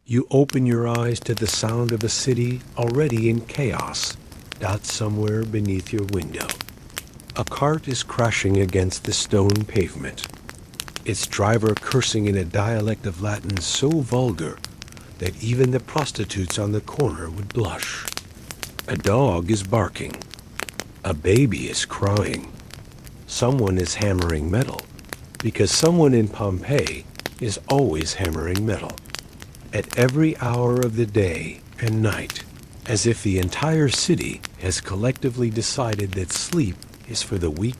You open your eyes to the sound of a city already in chaos, dot somewhere beneath your window. A cart is crashing against the stone pavement, its driver cursing in a dialect of Latin so vulgar that even the prostitutes on the corner would blush. A dog is barking. A baby is crying. Someone is hammering metal, because someone in Pompeii is always hammering metal. At every hour of the day and night, as if the entire city has collectively decided that sleep is for the weak.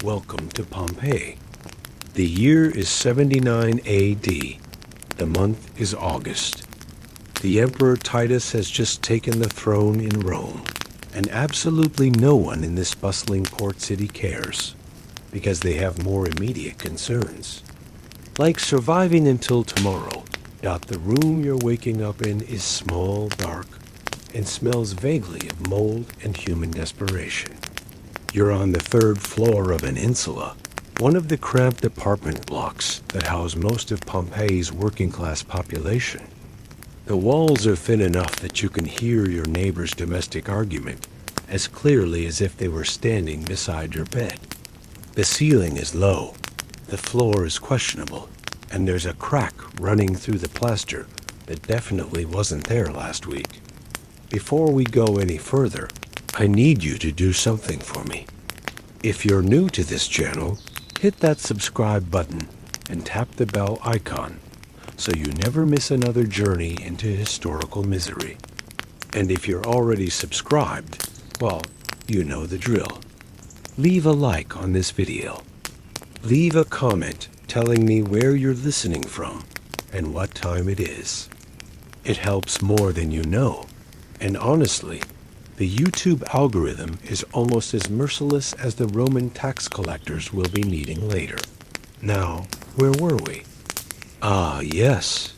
Welcome to Pompeii. The year is 79 AD. The month is August. The Emperor Titus has just taken the throne in Rome, and absolutely no one in this bustling port city cares, because they have more immediate concerns. Like surviving until tomorrow. The room you're waking up in is small, dark, and smells vaguely of mold and human desperation. You're on the third floor of an insula, one of the cramped apartment blocks that house most of Pompeii's working-class population. The walls are thin enough that you can hear your neighbor's domestic argument as clearly as if they were standing beside your bed. The ceiling is low, the floor is questionable, and there's a crack running through the plaster that definitely wasn't there last week. Before we go any further, I need you to do something for me. If you're new to this channel, hit that subscribe button and tap the bell icon so you never miss another journey into historical misery. And if you're already subscribed, well, you know the drill. Leave a like on this video. Leave a comment telling me where you're listening from and what time it is. It helps more than you know, and honestly, the YouTube algorithm is almost as merciless as the Roman tax collectors we'll be meeting later. Now, where were we? Ah, yes.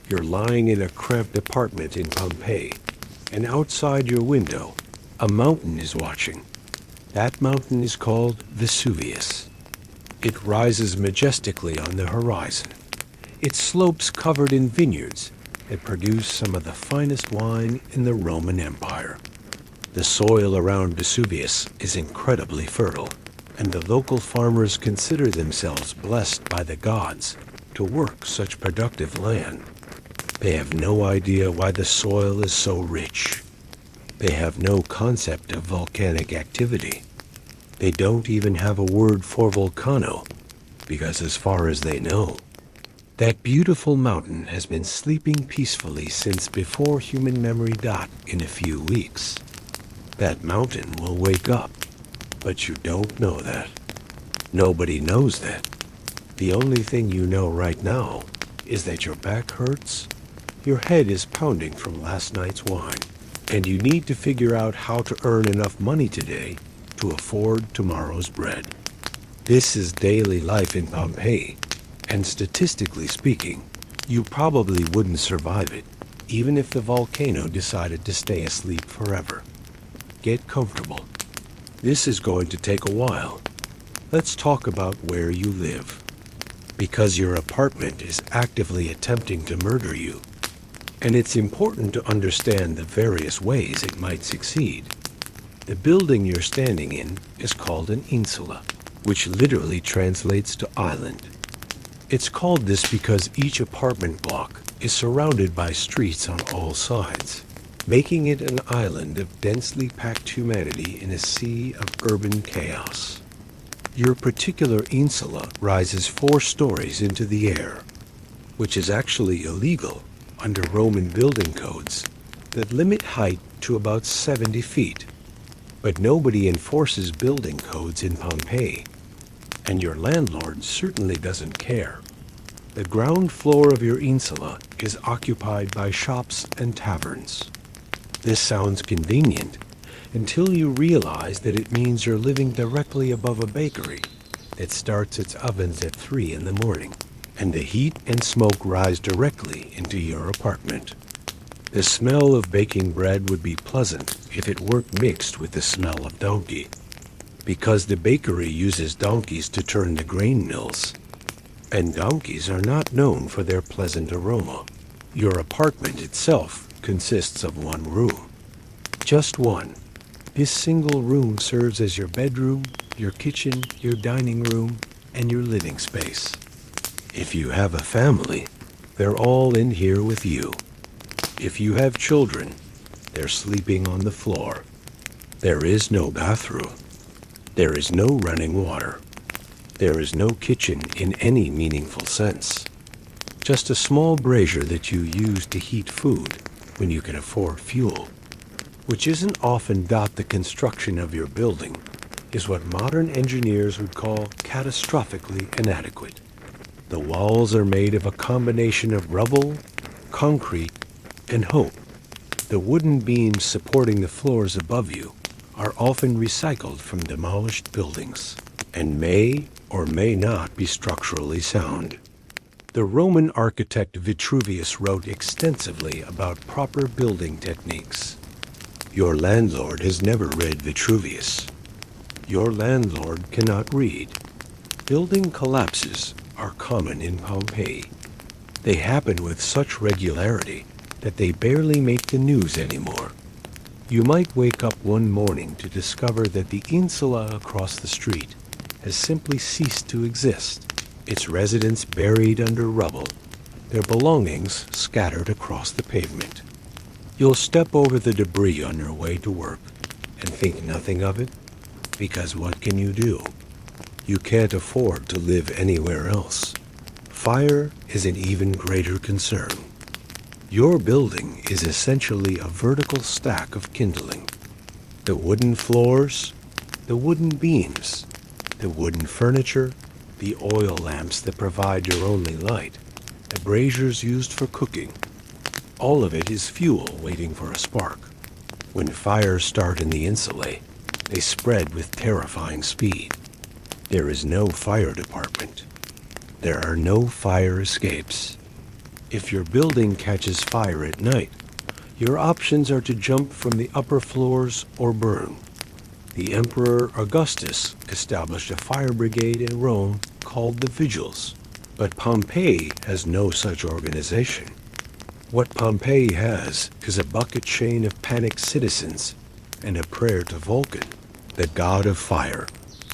You're lying in a cramped apartment in Pompeii, and outside your window, a mountain is watching. That mountain is called Vesuvius. It rises majestically on the horizon. Its slopes covered in vineyards that produce some of the finest wine in the Roman Empire. The soil around Vesuvius is incredibly fertile, and the local farmers consider themselves blessed by the gods to work such productive land. They have no idea why the soil is so rich. They have no concept of volcanic activity. They don't even have a word for volcano, because as far as they know, that beautiful mountain has been sleeping peacefully since before human memory. In a few weeks, that mountain will wake up, but you don't know that. Nobody knows that. The only thing you know right now is that your back hurts, your head is pounding from last night's wine, and you need to figure out how to earn enough money today to afford tomorrow's bread. This is daily life in Pompeii, and statistically speaking, you probably wouldn't survive it, even if the volcano decided to stay asleep forever. Get comfortable. This is going to take a while. Let's talk about where you live, because your apartment is actively attempting to murder you, and it's important to understand the various ways it might succeed. The building you're standing in is called an insula, which literally translates to island. It's called this because each apartment block is surrounded by streets on all sides, making it an island of densely packed humanity in a sea of urban chaos. Your particular insula rises 4 stories into the air, which is actually illegal under Roman building codes that limit height to about 70 feet. But nobody enforces building codes in Pompeii, and your landlord certainly doesn't care. The ground floor of your insula is occupied by shops and taverns. This sounds convenient until you realize that it means you're living directly above a bakery that starts its ovens at 3 in the morning, and the heat and smoke rise directly into your apartment. The smell of baking bread would be pleasant if it weren't mixed with the smell of donkey, because the bakery uses donkeys to turn the grain mills, and donkeys are not known for their pleasant aroma. Your apartment itself consists of one room. Just one. This single room serves as your bedroom, your kitchen, your dining room, and your living space. If you have a family, they're all in here with you. If you have children, they're sleeping on the floor. There is no bathroom. There is no running water. There is no kitchen in any meaningful sense. Just a small brazier that you use to heat food when you can afford fuel, which isn't often the construction of your building, is what modern engineers would call catastrophically inadequate. The walls are made of a combination of rubble, concrete, and hope. The wooden beams supporting the floors above you are often recycled from demolished buildings and may or may not be structurally sound. The Roman architect Vitruvius wrote extensively about proper building techniques. Your landlord has never read Vitruvius. Your landlord cannot read. Building collapses are common in Pompeii. They happen with such regularity that they barely make the news anymore. You might wake up one morning to discover that the insula across the street has simply ceased to exist, its residents buried under rubble, their belongings scattered across the pavement. You'll step over the debris on your way to work and think nothing of it, because what can you do? You can't afford to live anywhere else. Fire is an even greater concern. Your building is essentially a vertical stack of kindling. The wooden floors, the wooden beams, the wooden furniture, the oil lamps that provide your only light, the braziers used for cooking. All of it is fuel waiting for a spark. When fires start in the insulae, they spread with terrifying speed. There is no fire department. There are no fire escapes. If your building catches fire at night, your options are to jump from the upper floors or burn. The Emperor Augustus established a fire brigade in Rome called the Vigils, but Pompeii has no such organization. What Pompeii has is a bucket chain of panicked citizens and a prayer to Vulcan, the god of fire,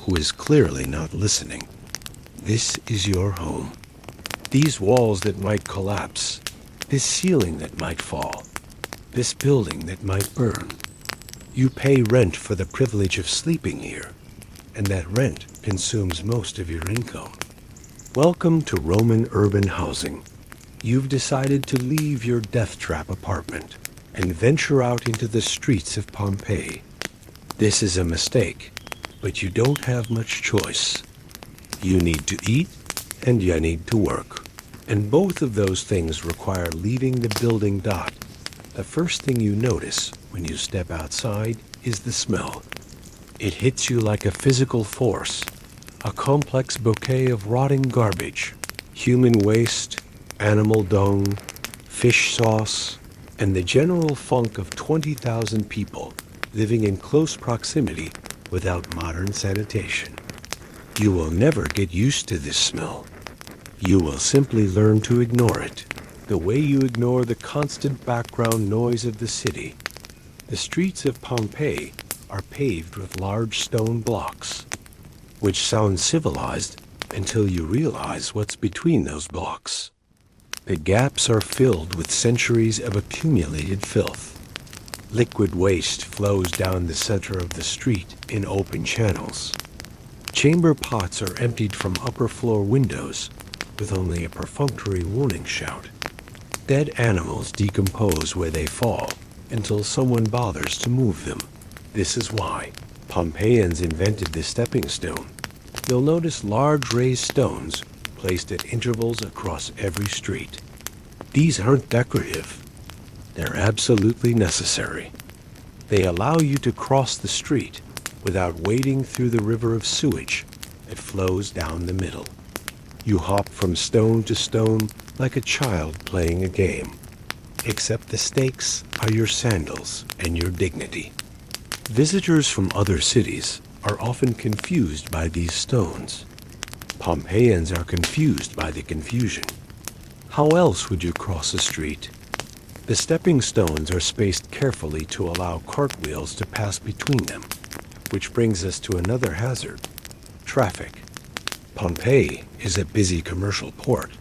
who is clearly not listening. This is your home. These walls that might collapse, this ceiling that might fall, this building that might burn. You pay rent for the privilege of sleeping here, and that rent consumes most of your income. Welcome to Roman urban housing. You've decided to leave your death trap apartment and venture out into the streets of Pompeii. This is a mistake, but you don't have much choice. You need to eat, and you need to work. And both of those things require leaving the building dot. The first thing you notice when you step outside is the smell. It hits you like a physical force, a complex bouquet of rotting garbage, human waste, animal dung, fish sauce, and the general funk of 20,000 people living in close proximity without modern sanitation. You will never get used to this smell. You will simply learn to ignore it, the way you ignore the constant background noise of the city. The streets of Pompeii are paved with large stone blocks, which sound civilized until you realize what's between those blocks. The gaps are filled with centuries of accumulated filth. Liquid waste flows down the center of the street in open channels. Chamber pots are emptied from upper floor windows with only a perfunctory warning shout. Dead animals decompose where they fall until someone bothers to move them. This is why Pompeians invented the stepping stone. You'll notice large raised stones placed at intervals across every street. These aren't decorative. They're absolutely necessary. They allow you to cross the street without wading through the river of sewage that flows down the middle. You hop from stone to stone like a child playing a game, except the stakes are your sandals and your dignity. Visitors from other cities are often confused by these stones. Pompeians are confused by the confusion. How else would you cross a street? The stepping stones are spaced carefully to allow cartwheels to pass between them, which brings us to another hazard: traffic. Pompeii is a busy commercial port,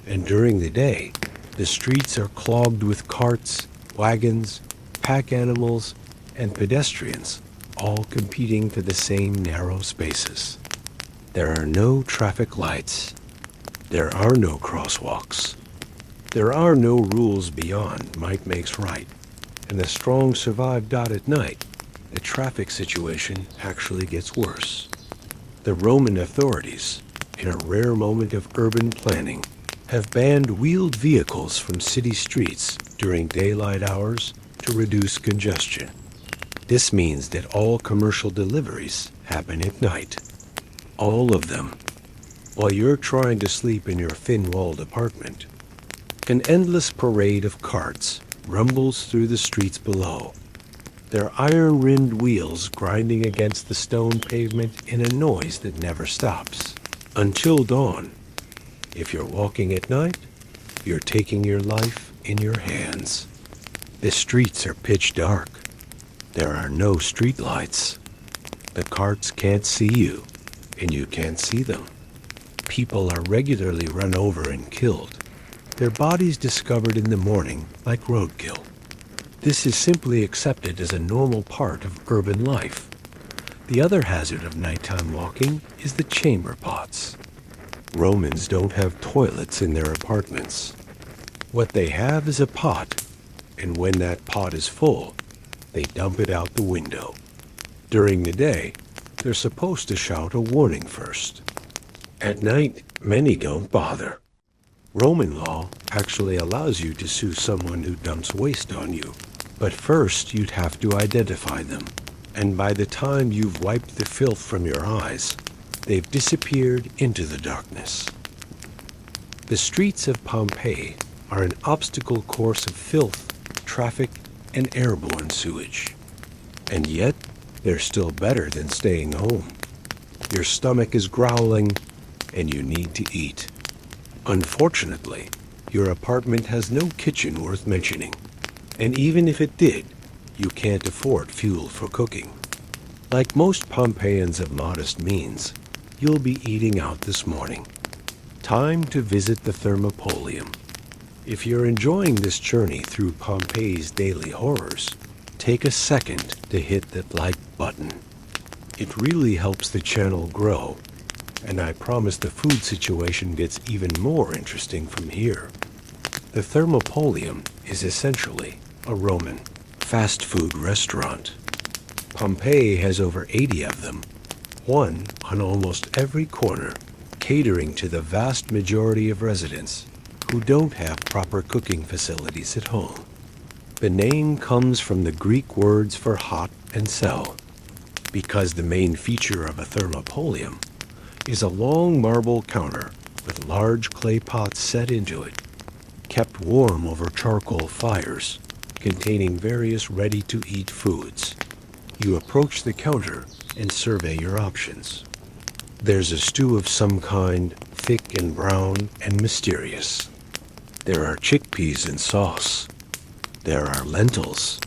and during the day, the streets are clogged with carts, wagons, pack animals, and pedestrians, all competing for the same narrow spaces. There are no traffic lights. There are no crosswalks. There are no rules beyond might makes right, and the strong survive. At night, the traffic situation actually gets worse. The Roman authorities, in a rare moment of urban planning, have banned wheeled vehicles from city streets during daylight hours to reduce congestion. This means that all commercial deliveries happen at night. All of them. While you're trying to sleep in your thin-walled apartment, an endless parade of carts rumbles through the streets below, their iron-rimmed wheels grinding against the stone pavement in a noise that never stops. Until dawn. If you're walking at night, you're taking your life in your hands. The streets are pitch dark. There are no street lights. The carts can't see you, and you can't see them. People are regularly run over and killed, their bodies discovered in the morning like roadkill. This is simply accepted as a normal part of urban life. The other hazard of nighttime walking is the chamber pots. Romans don't have toilets in their apartments. What they have is a pot, and when that pot is full, they dump it out the window. During the day, they're supposed to shout a warning first. At night, many don't bother. Roman law actually allows you to sue someone who dumps waste on you, but first you'd have to identify them, and by the time you've wiped the filth from your eyes, they've disappeared into the darkness. The streets of Pompeii are an obstacle course of filth, traffic, and airborne sewage. And yet, they're still better than staying home. Your stomach is growling, and you need to eat. Unfortunately, your apartment has no kitchen worth mentioning, and even if it did, you can't afford fuel for cooking. Like most Pompeians of modest means, you'll be eating out this morning. Time to visit the Thermopolium. If you're enjoying this journey through Pompeii's daily horrors, take a second to hit that like button. It really helps the channel grow, and I promise the food situation gets even more interesting from here. The Thermopolium is essentially a Roman fast food restaurant. Pompeii has over 80 of them, one on almost every corner, catering to the vast majority of residents who don't have proper cooking facilities at home. The name comes from the Greek words for hot and sell, because the main feature of a thermopolium is a long marble counter with large clay pots set into it, kept warm over charcoal fires, containing various ready-to-eat foods. You approach the counter and survey your options. There's a stew of some kind, thick and brown and mysterious. There are chickpeas in sauce. There are lentils.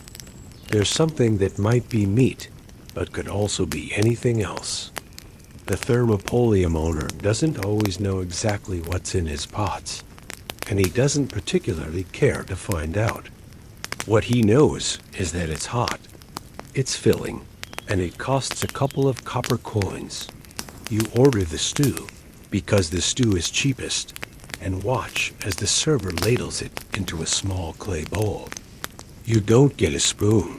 There's something that might be meat, but could also be anything else. The Thermopolium owner doesn't always know exactly what's in his pots, and he doesn't particularly care to find out. What he knows is that it's hot, it's filling, and it costs a couple of copper coins. You order the stew because the stew is cheapest, and watch as the server ladles it into a small clay bowl. You don't get a spoon.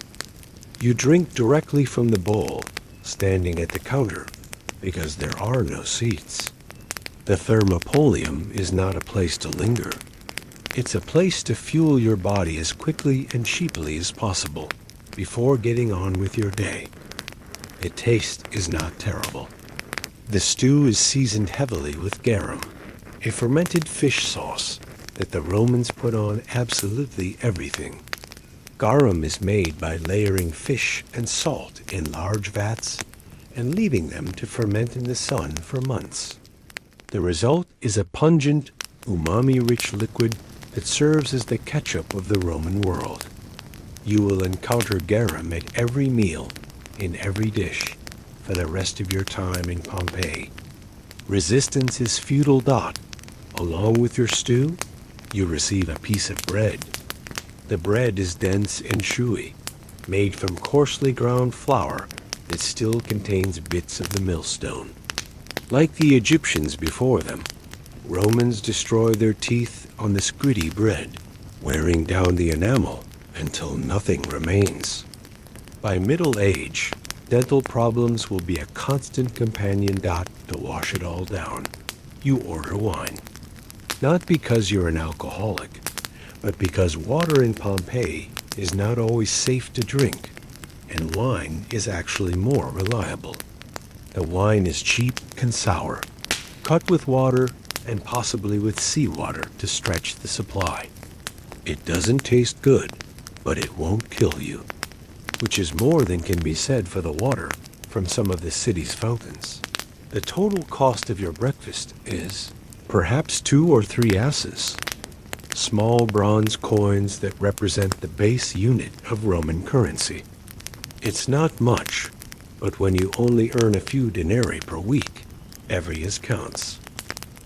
You drink directly from the bowl, standing at the counter, because there are no seats. The Thermopolium is not a place to linger. It's a place to fuel your body as quickly and cheaply as possible before getting on with your day. The taste is not terrible. The stew is seasoned heavily with garum, a fermented fish sauce that the Romans put on absolutely everything. Garum is made by layering fish and salt in large vats and leaving them to ferment in the sun for months. The result is a pungent, umami-rich liquid that serves as the ketchup of the Roman world. You will encounter garum at every meal, in every dish, for the rest of your time in Pompeii. Resistance is futile dot. Along with your stew, you receive a piece of bread. The bread is dense and chewy, made from coarsely ground flour that still contains bits of the millstone. Like the Egyptians before them, Romans destroy their teeth on this gritty bread, wearing down the enamel until nothing remains. By middle age, dental problems will be a constant companion dot to wash it all down. You order wine. Not because you're an alcoholic, but because water in Pompeii is not always safe to drink, and wine is actually more reliable. The wine is cheap and sour, cut with water and possibly with seawater to stretch the supply. It doesn't taste good, but it won't kill you, which is more than can be said for the water from some of the city's fountains. The total cost of your breakfast is perhaps 2 or 3 asses, small bronze coins that represent the base unit of Roman currency. It's not much, but when you only earn a few denarii per week, every counts.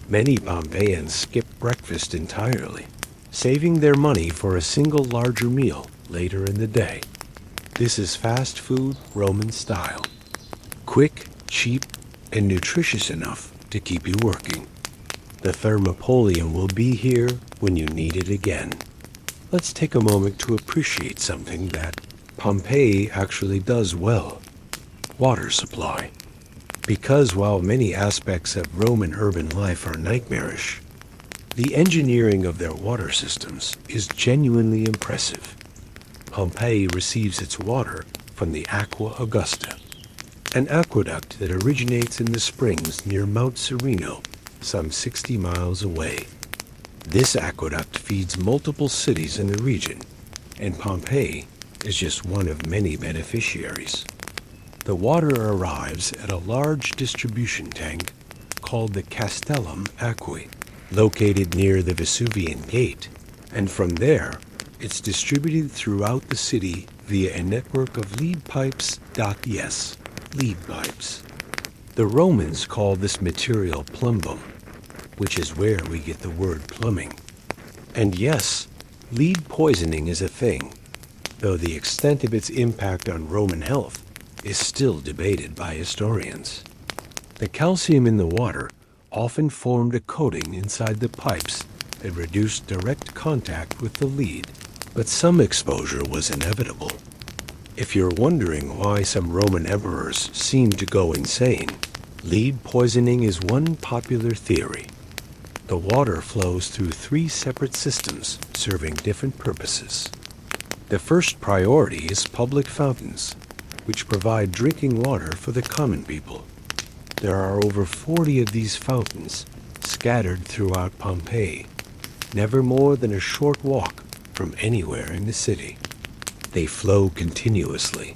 Many Pompeians skip breakfast entirely, saving their money for a single larger meal later in the day. This is fast food Roman style. Quick, cheap, and nutritious enough to keep you working. The Thermopolium will be here when you need it again. Let's take a moment to appreciate something that Pompeii actually does well. Water supply. Because while many aspects of Roman urban life are nightmarish, the engineering of their water systems is genuinely impressive. Pompeii receives its water from the Aqua Augusta, an aqueduct that originates in the springs near Mount Serino, some 60 miles away. This aqueduct feeds multiple cities in the region, and Pompeii is just one of many beneficiaries. The water arrives at a large distribution tank called the Castellum Aquae, located near the Vesuvian Gate, and from there, it's distributed throughout the city via a network of lead pipes. Yes, lead pipes. The Romans called this material plumbum, which is where we get the word plumbing. And yes, lead poisoning is a thing, though the extent of its impact on Roman health is still debated by historians. The calcium in the water often formed a coating inside the pipes that reduced direct contact with the lead, but some exposure was inevitable. If you're wondering why some Roman emperors seemed to go insane, lead poisoning is one popular theory. The water flows through 3 separate systems serving different purposes. The first priority is public fountains, which provide drinking water for the common people. There are over 40 of these fountains scattered throughout Pompeii, never more than a short walk from anywhere in the city. They flow continuously,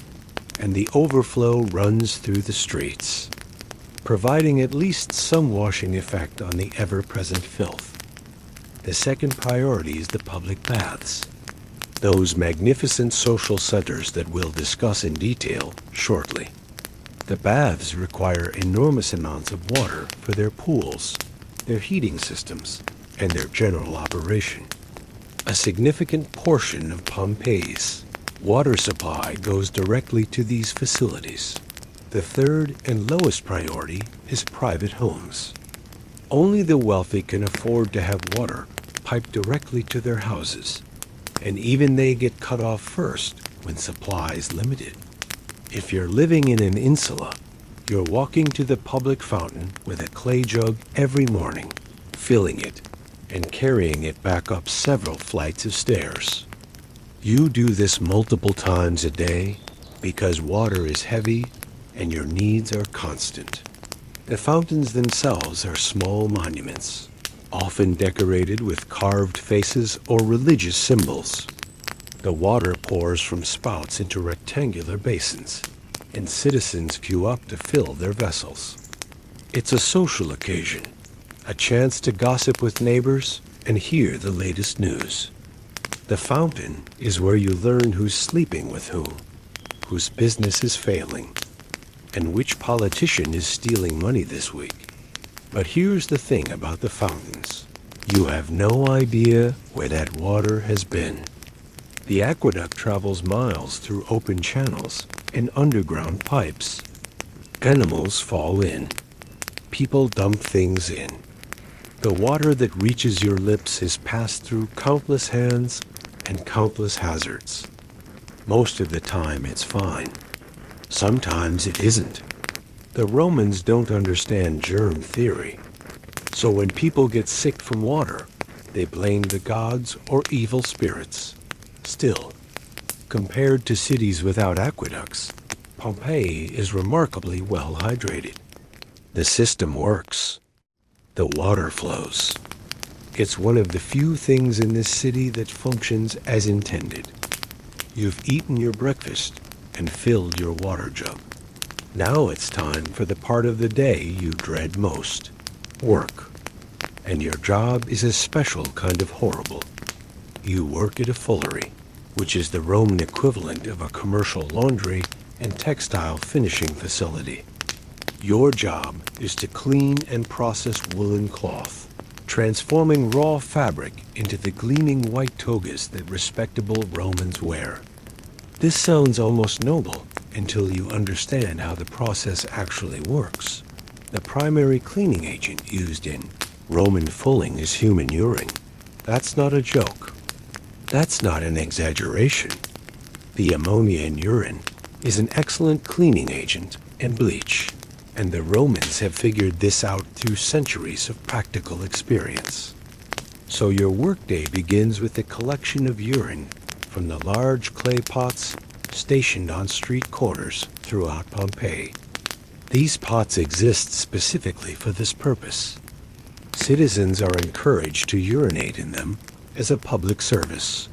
and the overflow runs through the streets, providing at least some washing effect on the ever-present filth. The second priority is the public baths, those magnificent social centers that we'll discuss in detail shortly. The baths require enormous amounts of water for their pools, their heating systems, and their general operation. A significant portion of Pompeii's water supply goes directly to these facilities. The third and lowest priority is private homes. Only the wealthy can afford to have water piped directly to their houses, and even they get cut off first when supply is limited. If you're living in an insula, you're walking to the public fountain with a clay jug every morning, filling it, and carrying it back up several flights of stairs. You do this multiple times a day because water is heavy and your needs are constant. The fountains themselves are small monuments, often decorated with carved faces or religious symbols. The water pours from spouts into rectangular basins, and citizens queue up to fill their vessels. It's a social occasion, a chance to gossip with neighbors and hear the latest news. The fountain is where you learn who's sleeping with whom, whose business is failing, and which politician is stealing money this week. But here's the thing about the fountains. You have no idea where that water has been. The aqueduct travels miles through open channels and underground pipes. Animals fall in. People dump things in. The water that reaches your lips is passed through countless hands and countless hazards. Most of the time it's fine. Sometimes it isn't. The Romans don't understand germ theory. So when people get sick from water, they blame the gods or evil spirits. Still, compared to cities without aqueducts, Pompeii is remarkably well hydrated. The system works. The water flows. It's one of the few things in this city that functions as intended. You've eaten your breakfast and filled your water jug. Now it's time for the part of the day you dread most, work. And your job is a special kind of horrible. You work at a fullery, which is the Roman equivalent of a commercial laundry and textile finishing facility. Your job is to clean and process woolen cloth, transforming raw fabric into the gleaming white togas that respectable Romans wear. This sounds almost noble until you understand how the process actually works. The primary cleaning agent used in Roman fulling is human urine. That's not a joke. That's not an exaggeration. The ammonia in urine is an excellent cleaning agent and bleach, and the Romans have figured this out through centuries of practical experience. So your workday begins with the collection of urine from the large clay pots stationed on street corners throughout Pompeii. These pots exist specifically for this purpose. Citizens are encouraged to urinate in them as a public service.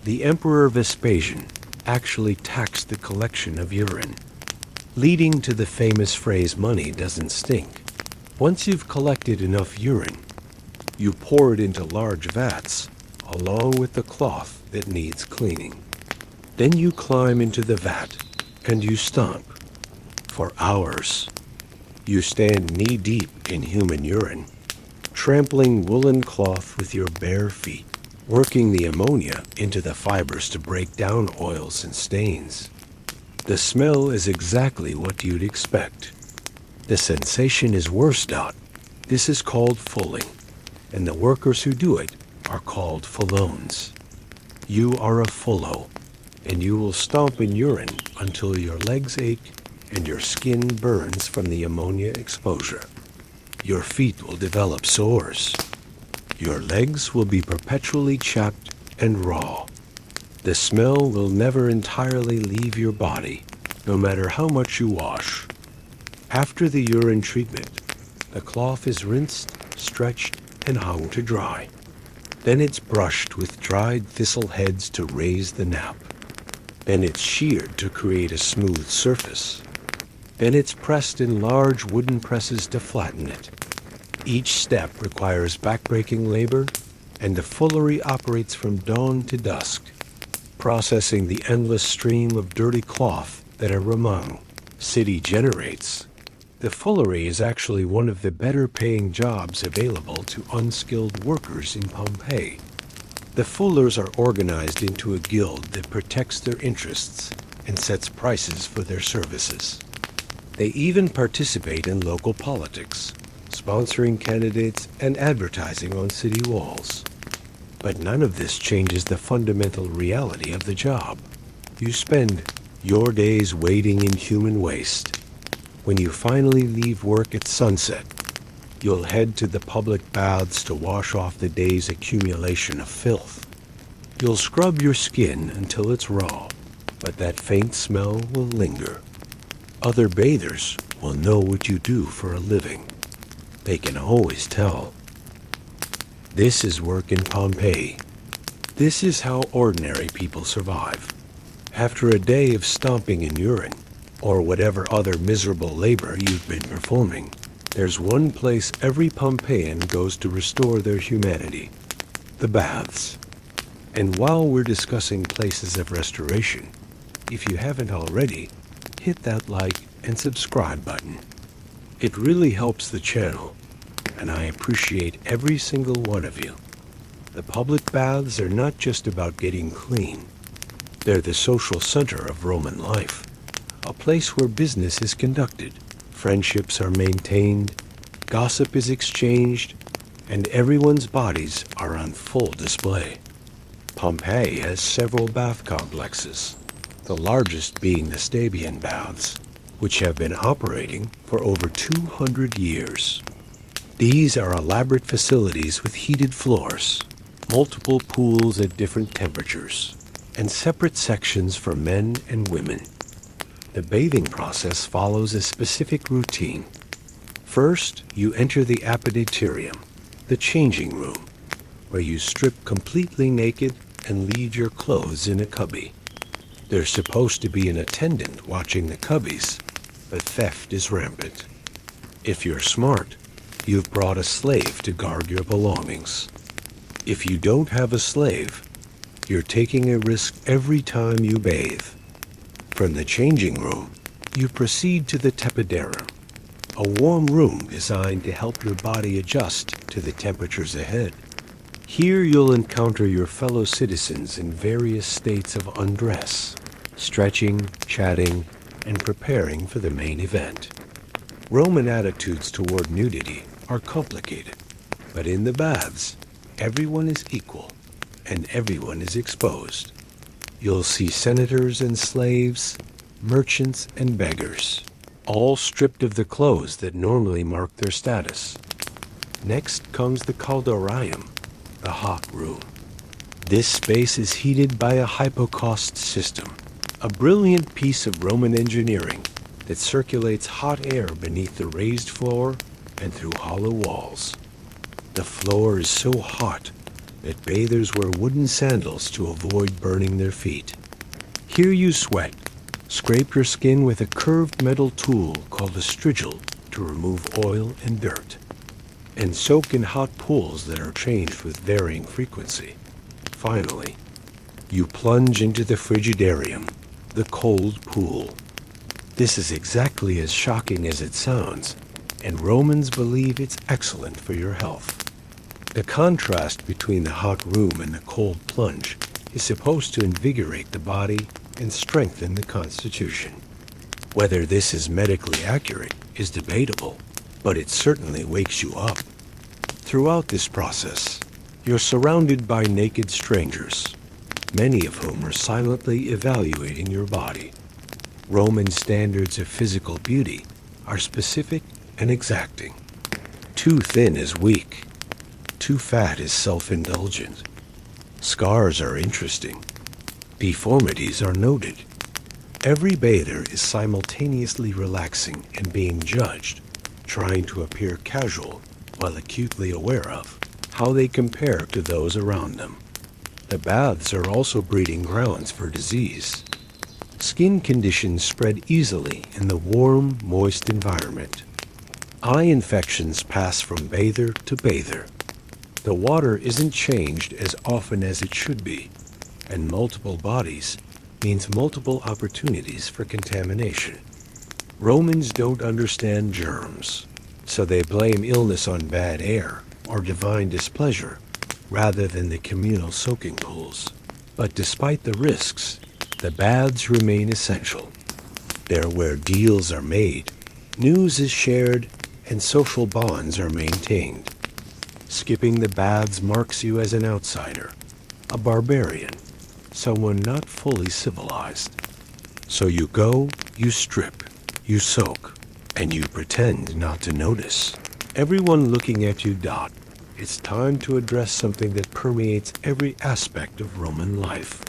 The Emperor Vespasian actually taxed the collection of urine, leading to the famous phrase, "money doesn't stink." Once you've collected enough urine, you pour it into large vats along with the cloth that needs cleaning. Then you climb into the vat and you stomp for hours. You stand knee-deep in human urine, trampling woolen cloth with your bare feet, working the ammonia into the fibers to break down oils and stains. The smell is exactly what you'd expect. The sensation is worse not. This is called fulling, and the workers who do it are called fullones. You are a fullo, and you will stomp in urine until your legs ache and your skin burns from the ammonia exposure. Your feet will develop sores. Your legs will be perpetually chapped and raw. The smell will never entirely leave your body, no matter how much you wash. After the urine treatment, the cloth is rinsed, stretched, and hung to dry. Then it's brushed with dried thistle heads to raise the nap. Then it's sheared to create a smooth surface. Then it's pressed in large wooden presses to flatten it. Each step requires backbreaking labor, and the fullery operates from dawn to dusk, processing the endless stream of dirty cloth that a Roman city generates. The fullery is actually one of the better-paying jobs available to unskilled workers in Pompeii. The fullers are organized into a guild that protects their interests and sets prices for their services. They even participate in local politics, sponsoring candidates and advertising on city walls. But none of this changes the fundamental reality of the job. You spend your days wading in human waste. When you finally leave work at sunset, you'll head to the public baths to wash off the day's accumulation of filth. You'll scrub your skin until it's raw, but that faint smell will linger. Other bathers will know what you do for a living. They can always tell. This is work in Pompeii. This is how ordinary people survive. After a day of stomping in urine, or whatever other miserable labor you've been performing, There's one place every Pompeian goes to restore their humanity: the baths. And while we're discussing places of restoration, if you haven't already, hit that like and subscribe button. It really helps the channel, and I appreciate every single one of you. The public baths are not just about getting clean. They're the social center of Roman life, a place where business is conducted, friendships are maintained, gossip is exchanged, and everyone's bodies are on full display. Pompeii has several bath complexes, the largest being the Stabian baths, which have been operating for over 200 years. These are elaborate facilities with heated floors, multiple pools at different temperatures, and separate sections for men and women. The bathing process follows a specific routine. First, you enter the apoditerium, the changing room, where you strip completely naked and leave your clothes in a cubby. There's supposed to be an attendant watching the cubbies, but theft is rampant. If you're smart, you've brought a slave to guard your belongings. If you don't have a slave, you're taking a risk every time you bathe. From the changing room, you proceed to the tepidera, a warm room designed to help your body adjust to the temperatures ahead. Here you'll encounter your fellow citizens in various states of undress, stretching, chatting, and preparing for the main event. Roman attitudes toward nudity are complicated, but in the baths, everyone is equal, and everyone is exposed. You'll see senators and slaves, merchants and beggars, all stripped of the clothes that normally mark their status. Next comes the caldarium, the hot room. This space is heated by a hypocaust system, a brilliant piece of Roman engineering that circulates hot air beneath the raised floor and through hollow walls. The floor is so hot that bathers wear wooden sandals to avoid burning their feet. Here you sweat, scrape your skin with a curved metal tool called a strigil to remove oil and dirt, and soak in hot pools that are changed with varying frequency. Finally, you plunge into the frigidarium, the cold pool. This is exactly as shocking as it sounds, and Romans believe it's excellent for your health. The contrast between the hot room and the cold plunge is supposed to invigorate the body and strengthen the constitution. Whether this is medically accurate is debatable, but it certainly wakes you up. Throughout this process, you're surrounded by naked strangers, many of whom are silently evaluating your body. Roman standards of physical beauty are specific and exacting. Too thin is weak. Too fat is self-indulgent. Scars are interesting. Deformities are noted. Every bather is simultaneously relaxing and being judged, trying to appear casual while acutely aware of how they compare to those around them. The baths are also breeding grounds for disease. Skin conditions spread easily in the warm, moist environment. Eye infections pass from bather to bather. The water isn't changed as often as it should be, and multiple bodies means multiple opportunities for contamination. Romans don't understand germs, so they blame illness on bad air or divine displeasure rather than the communal soaking pools. But despite the risks, the baths remain essential. They're where deals are made, news is shared, and social bonds are maintained. Skipping the baths marks you as an outsider, a barbarian, someone not fully civilized. So you go, you strip, you soak, and you pretend not to notice. Everyone looking at you dot. It's time to address something that permeates every aspect of Roman life.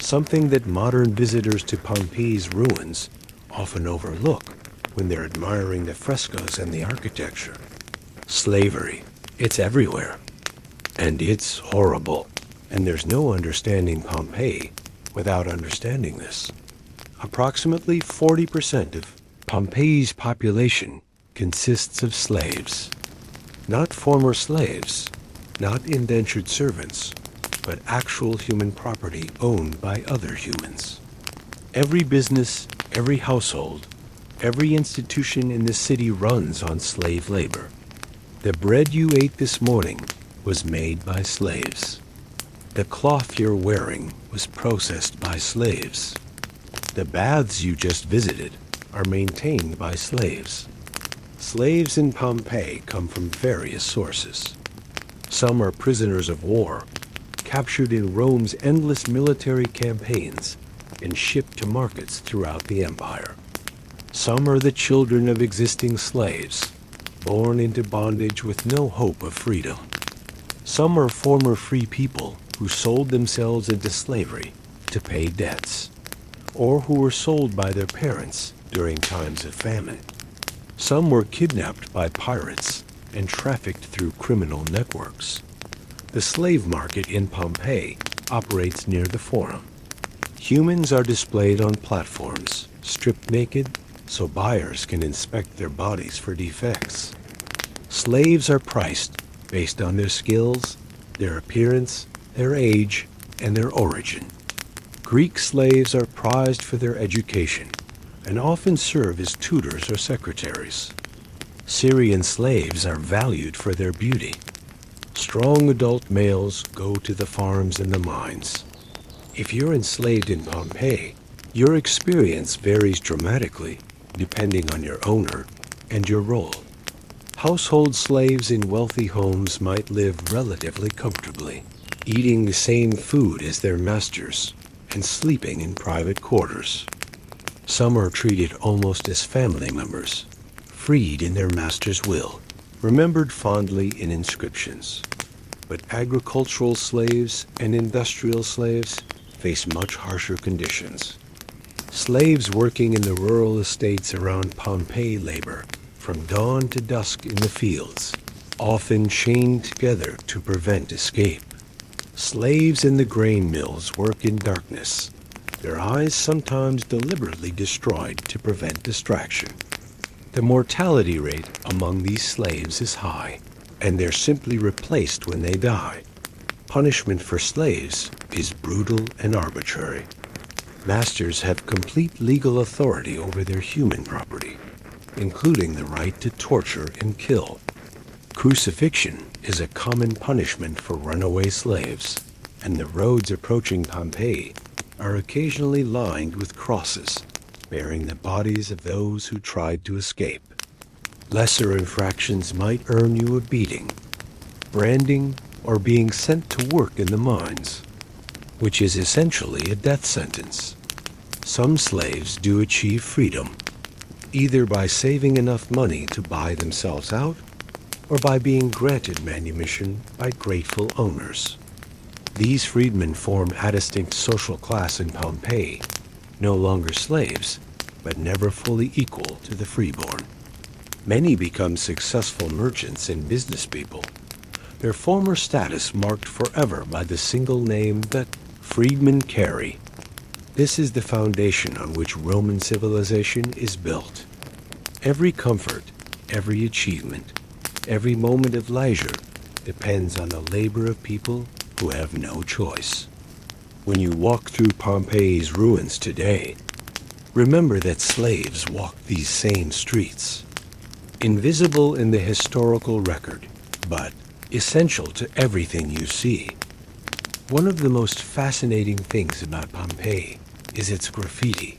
Something that modern visitors to Pompeii's ruins often overlook when they're admiring the frescoes and the architecture. Slavery. It's everywhere. And it's horrible. And there's no understanding Pompeii without understanding this. Approximately 40% of Pompeii's population consists of slaves. Not former slaves, not indentured servants, but actual human property owned by other humans. Every business, every household, every institution in the city runs on slave labor. The bread you ate this morning was made by slaves. The cloth you're wearing was processed by slaves. The baths you just visited are maintained by slaves. Slaves in Pompeii come from various sources. Some are prisoners of war, captured in Rome's endless military campaigns and shipped to markets throughout the empire. Some are the children of existing slaves, born into bondage with no hope of freedom. Some are former free people who sold themselves into slavery to pay debts, or who were sold by their parents during times of famine. Some were kidnapped by pirates and trafficked through criminal networks. The slave market in Pompeii operates near the Forum. Humans are displayed on platforms, stripped naked, so buyers can inspect their bodies for defects. Slaves are priced based on their skills, their appearance, their age, and their origin. Greek slaves are prized for their education and often serve as tutors or secretaries. Syrian slaves are valued for their beauty. Strong adult males go to the farms and the mines. If you're enslaved in Pompeii, your experience varies dramatically depending on your owner and your role. Household slaves in wealthy homes might live relatively comfortably, eating the same food as their masters and sleeping in private quarters. Some are treated almost as family members, freed in their master's will, remembered fondly in inscriptions. But agricultural slaves and industrial slaves face much harsher conditions. Slaves working in the rural estates around Pompeii labor from dawn to dusk in the fields, often chained together to prevent escape. Slaves in the grain mills work in darkness, their eyes sometimes deliberately destroyed to prevent distraction. The mortality rate among these slaves is high, and they're simply replaced when they die. Punishment for slaves is brutal and arbitrary. Masters have complete legal authority over their human property, including the right to torture and kill. Crucifixion is a common punishment for runaway slaves, and the roads approaching Pompeii are occasionally lined with crosses bearing the bodies of those who tried to escape. Lesser infractions might earn you a beating, branding, or being sent to work in the mines, which is essentially a death sentence. Some slaves do achieve freedom, either by saving enough money to buy themselves out, or by being granted manumission by grateful owners. These freedmen form a distinct social class in Pompeii, no longer slaves, but never fully equal to the freeborn. Many become successful merchants and business people, their former status marked forever by the single name that freedmen carry. This is the foundation on which Roman civilization is built. Every comfort, every achievement, every moment of leisure depends on the labor of people who have no choice. When you walk through Pompeii's ruins today, remember that slaves walked these same streets. Invisible in the historical record, but essential to everything you see. One of the most fascinating things about Pompeii is its graffiti.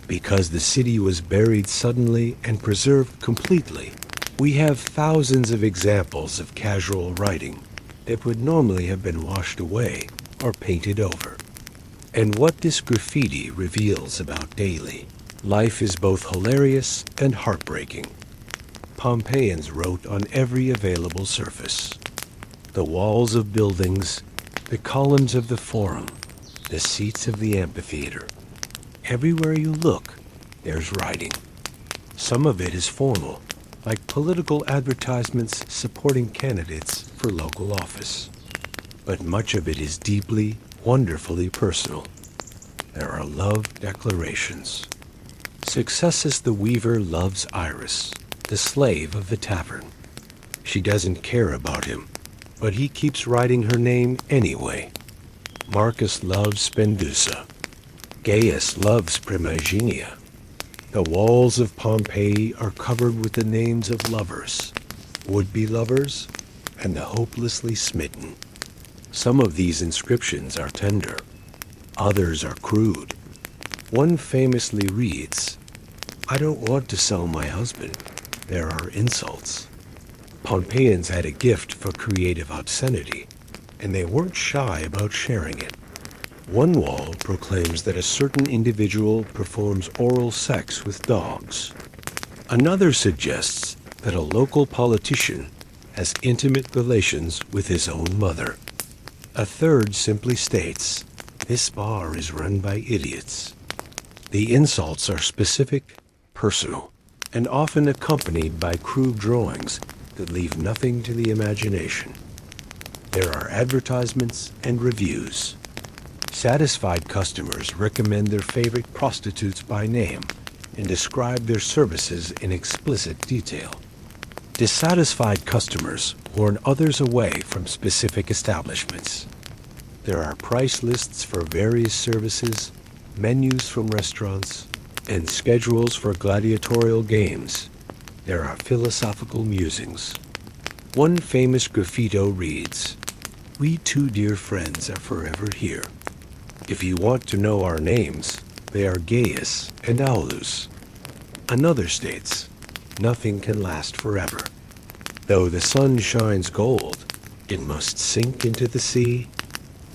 Because the city was buried suddenly and preserved completely, we have thousands of examples of casual writing that would normally have been washed away or painted over. And what this graffiti reveals about daily life is both hilarious and heartbreaking. Pompeians wrote on every available surface. The walls of buildings, the columns of the Forum, the seats of the amphitheater. Everywhere you look, there's writing. Some of it is formal, like political advertisements supporting candidates for local office. But much of it is deeply, wonderfully personal. There are love declarations. Successus the weaver loves Iris. the slave of the tavern. She doesn't care about him, but he keeps writing her name anyway. Marcus loves Spendusa. Gaius loves Primigenia. The walls of Pompeii are covered with the names of lovers, would-be lovers, and the hopelessly smitten. Some of these inscriptions are tender. Others are crude. One famously reads, "I don't want to sell my husband. There are insults." Pompeians had a gift for creative obscenity, and they weren't shy about sharing it. One wall proclaims that a certain individual performs oral sex with dogs. Another suggests that a local politician has intimate relations with his own mother. A third simply states, "This bar is run by idiots." The insults are specific, personal, and often accompanied by crude drawings that leave nothing to the imagination. There are advertisements and reviews. Satisfied customers recommend their favorite prostitutes by name and describe their services in explicit detail. Dissatisfied customers warn others away from specific establishments. There are price lists for various services, menus from restaurants, and schedules for gladiatorial games. There are philosophical musings. One famous graffito reads, "We two dear friends are forever here. If you want to know our names, they are Gaius and Aulus." Another states, "Nothing can last forever. Though the sun shines gold, it must sink into the sea.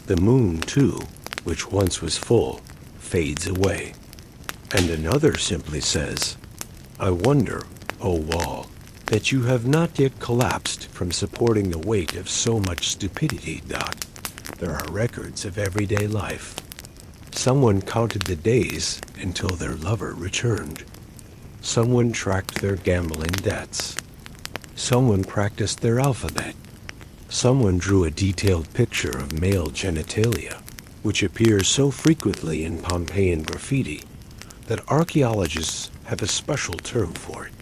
The moon, too, which once was full, fades away." And another simply says, "I wonder, O wall, that you have not yet collapsed from supporting the weight of so much stupidity. There are records of everyday life. Someone counted the days until their lover returned. Someone tracked their gambling debts. Someone practiced their alphabet. Someone drew a detailed picture of male genitalia, which appears so frequently in Pompeian graffiti that archaeologists have a special term for it.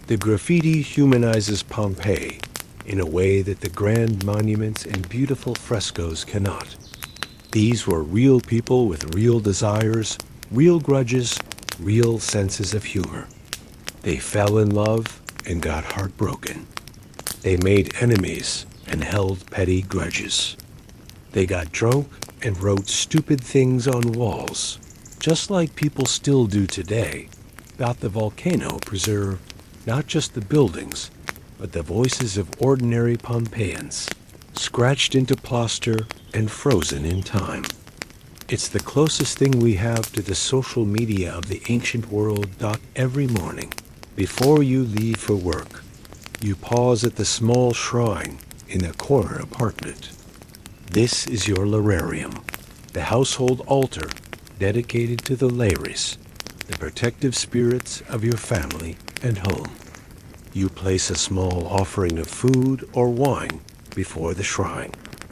The graffiti humanizes Pompeii in a way that the grand monuments and beautiful frescoes cannot. These were real people with real desires, real grudges, real senses of humor. They fell in love and got heartbroken. They made enemies and held petty grudges. They got drunk and wrote stupid things on walls, just like people still do today. About the volcano preserved not just the buildings, but the voices of ordinary Pompeians, scratched into plaster and frozen in time. It's the closest thing we have to the social media of the ancient world. Every morning, before you leave for work, you pause at the small shrine in the corner apartment. This is your lararium, the household altar dedicated to the lares, the protective spirits of your family and home. You place a small offering of food or wine before the shrine,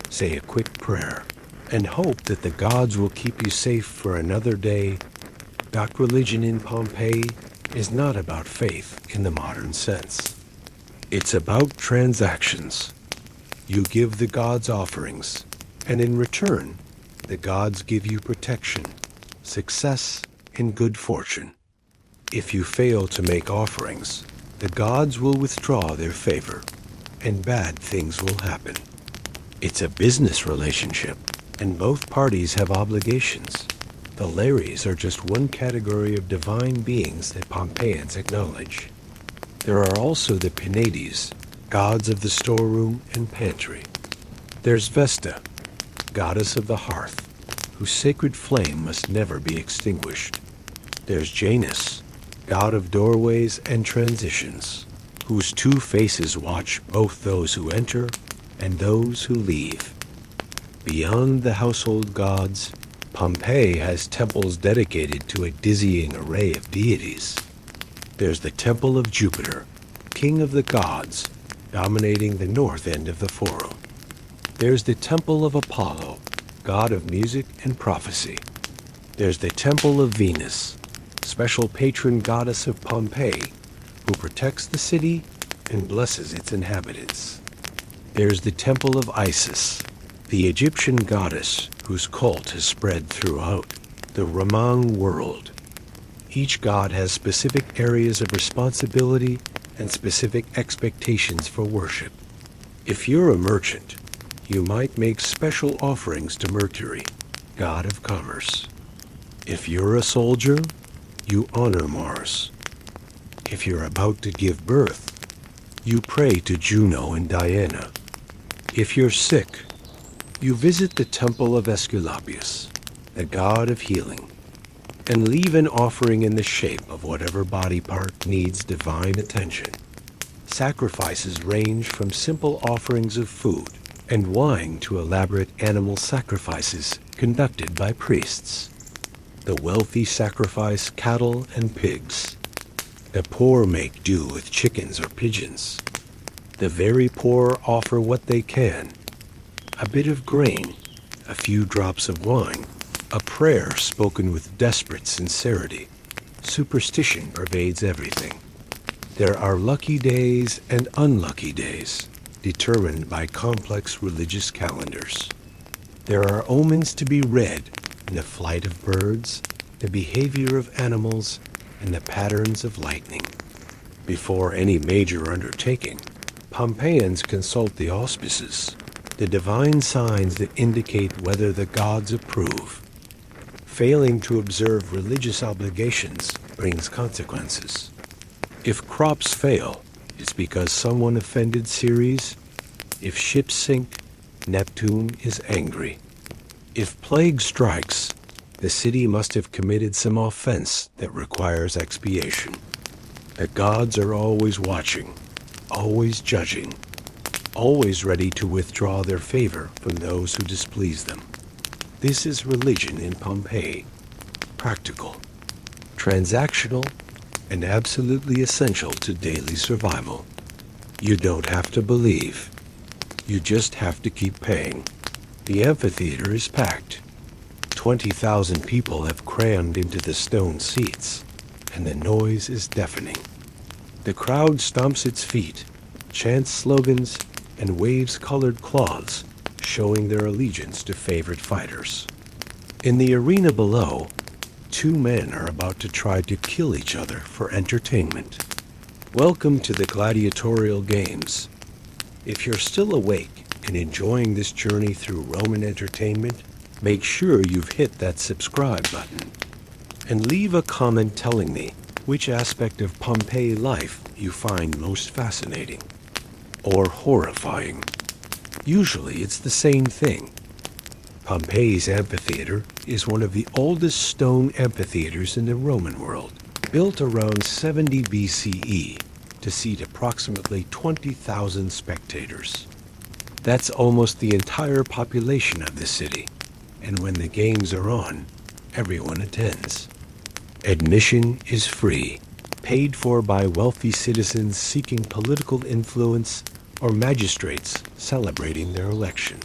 say a quick prayer, and hope that the gods will keep you safe for another day. Religion in Pompeii is not about faith in the modern sense. It's about transactions. You give the gods offerings, and in return, the gods give you protection, success, and good fortune. If you fail to make offerings, the gods will withdraw their favor, and bad things will happen. It's a business relationship, and both parties have obligations. The lares are just one category of divine beings that Pompeians acknowledge. There are also the Penates, gods of the storeroom and pantry. There's Vesta, goddess of the hearth, whose sacred flame must never be extinguished. There's Janus, god of doorways and transitions, whose two faces watch both those who enter and those who leave. Beyond the household gods, Pompeii has temples dedicated to a dizzying array of deities. There's the Temple of Jupiter, king of the gods, dominating the north end of the forum. There's the Temple of Apollo, god of music and prophecy. There's the Temple of Venus, special patron goddess of Pompeii, who protects the city and blesses its inhabitants. There's the Temple of Isis, the Egyptian goddess whose cult has spread throughout the Roman world. Each god has specific areas of responsibility and specific expectations for worship. If you're a merchant, you might make special offerings to Mercury, god of commerce. If you're a soldier, you honor Mars. If you're about to give birth, you pray to Juno and Diana. If you're sick, you visit the temple of Aesculapius, the god of healing, and leave an offering in the shape of whatever body part needs divine attention. Sacrifices range from simple offerings of food and wine to elaborate animal sacrifices conducted by priests. The wealthy sacrifice cattle and pigs. The poor make do with chickens or pigeons. The very poor offer what they can. A bit of grain, a few drops of wine, a prayer spoken with desperate sincerity. Superstition pervades everything. There are lucky days and unlucky days, determined by complex religious calendars. There are omens to be read in the flight of birds, the behavior of animals, and the patterns of lightning. Before any major undertaking, Pompeians consult the auspices, the divine signs that indicate whether the gods approve. Failing to observe religious obligations brings consequences. If crops fail, it's because someone offended Ceres. If ships sink, Neptune is angry. If plague strikes, the city must have committed some offense that requires expiation. The gods are always watching, always judging, always ready to withdraw their favor from those who displease them. This is religion in Pompeii. Practical, transactional, and absolutely essential to daily survival. You don't have to believe. You just have to keep paying. The amphitheater is packed. 20,000 people have crammed into the stone seats, and the noise is deafening. The crowd stomps its feet, chants slogans, and waves colored cloths, showing their allegiance to favored fighters. In the arena below, two men are about to try to kill each other for entertainment. Welcome to the gladiatorial games. If you're still awake and enjoying this journey through Roman entertainment, make sure you've hit that subscribe button. And leave a comment telling me which aspect of Pompeii life you find most fascinating or horrifying. Usually it's the same thing. Pompeii's amphitheater is one of the oldest stone amphitheaters in the Roman world, built around 70 BCE to seat approximately 20,000 spectators. That's almost the entire population of the city, and when the games are on, everyone attends. Admission is free, paid for by wealthy citizens seeking political influence or magistrates celebrating their election.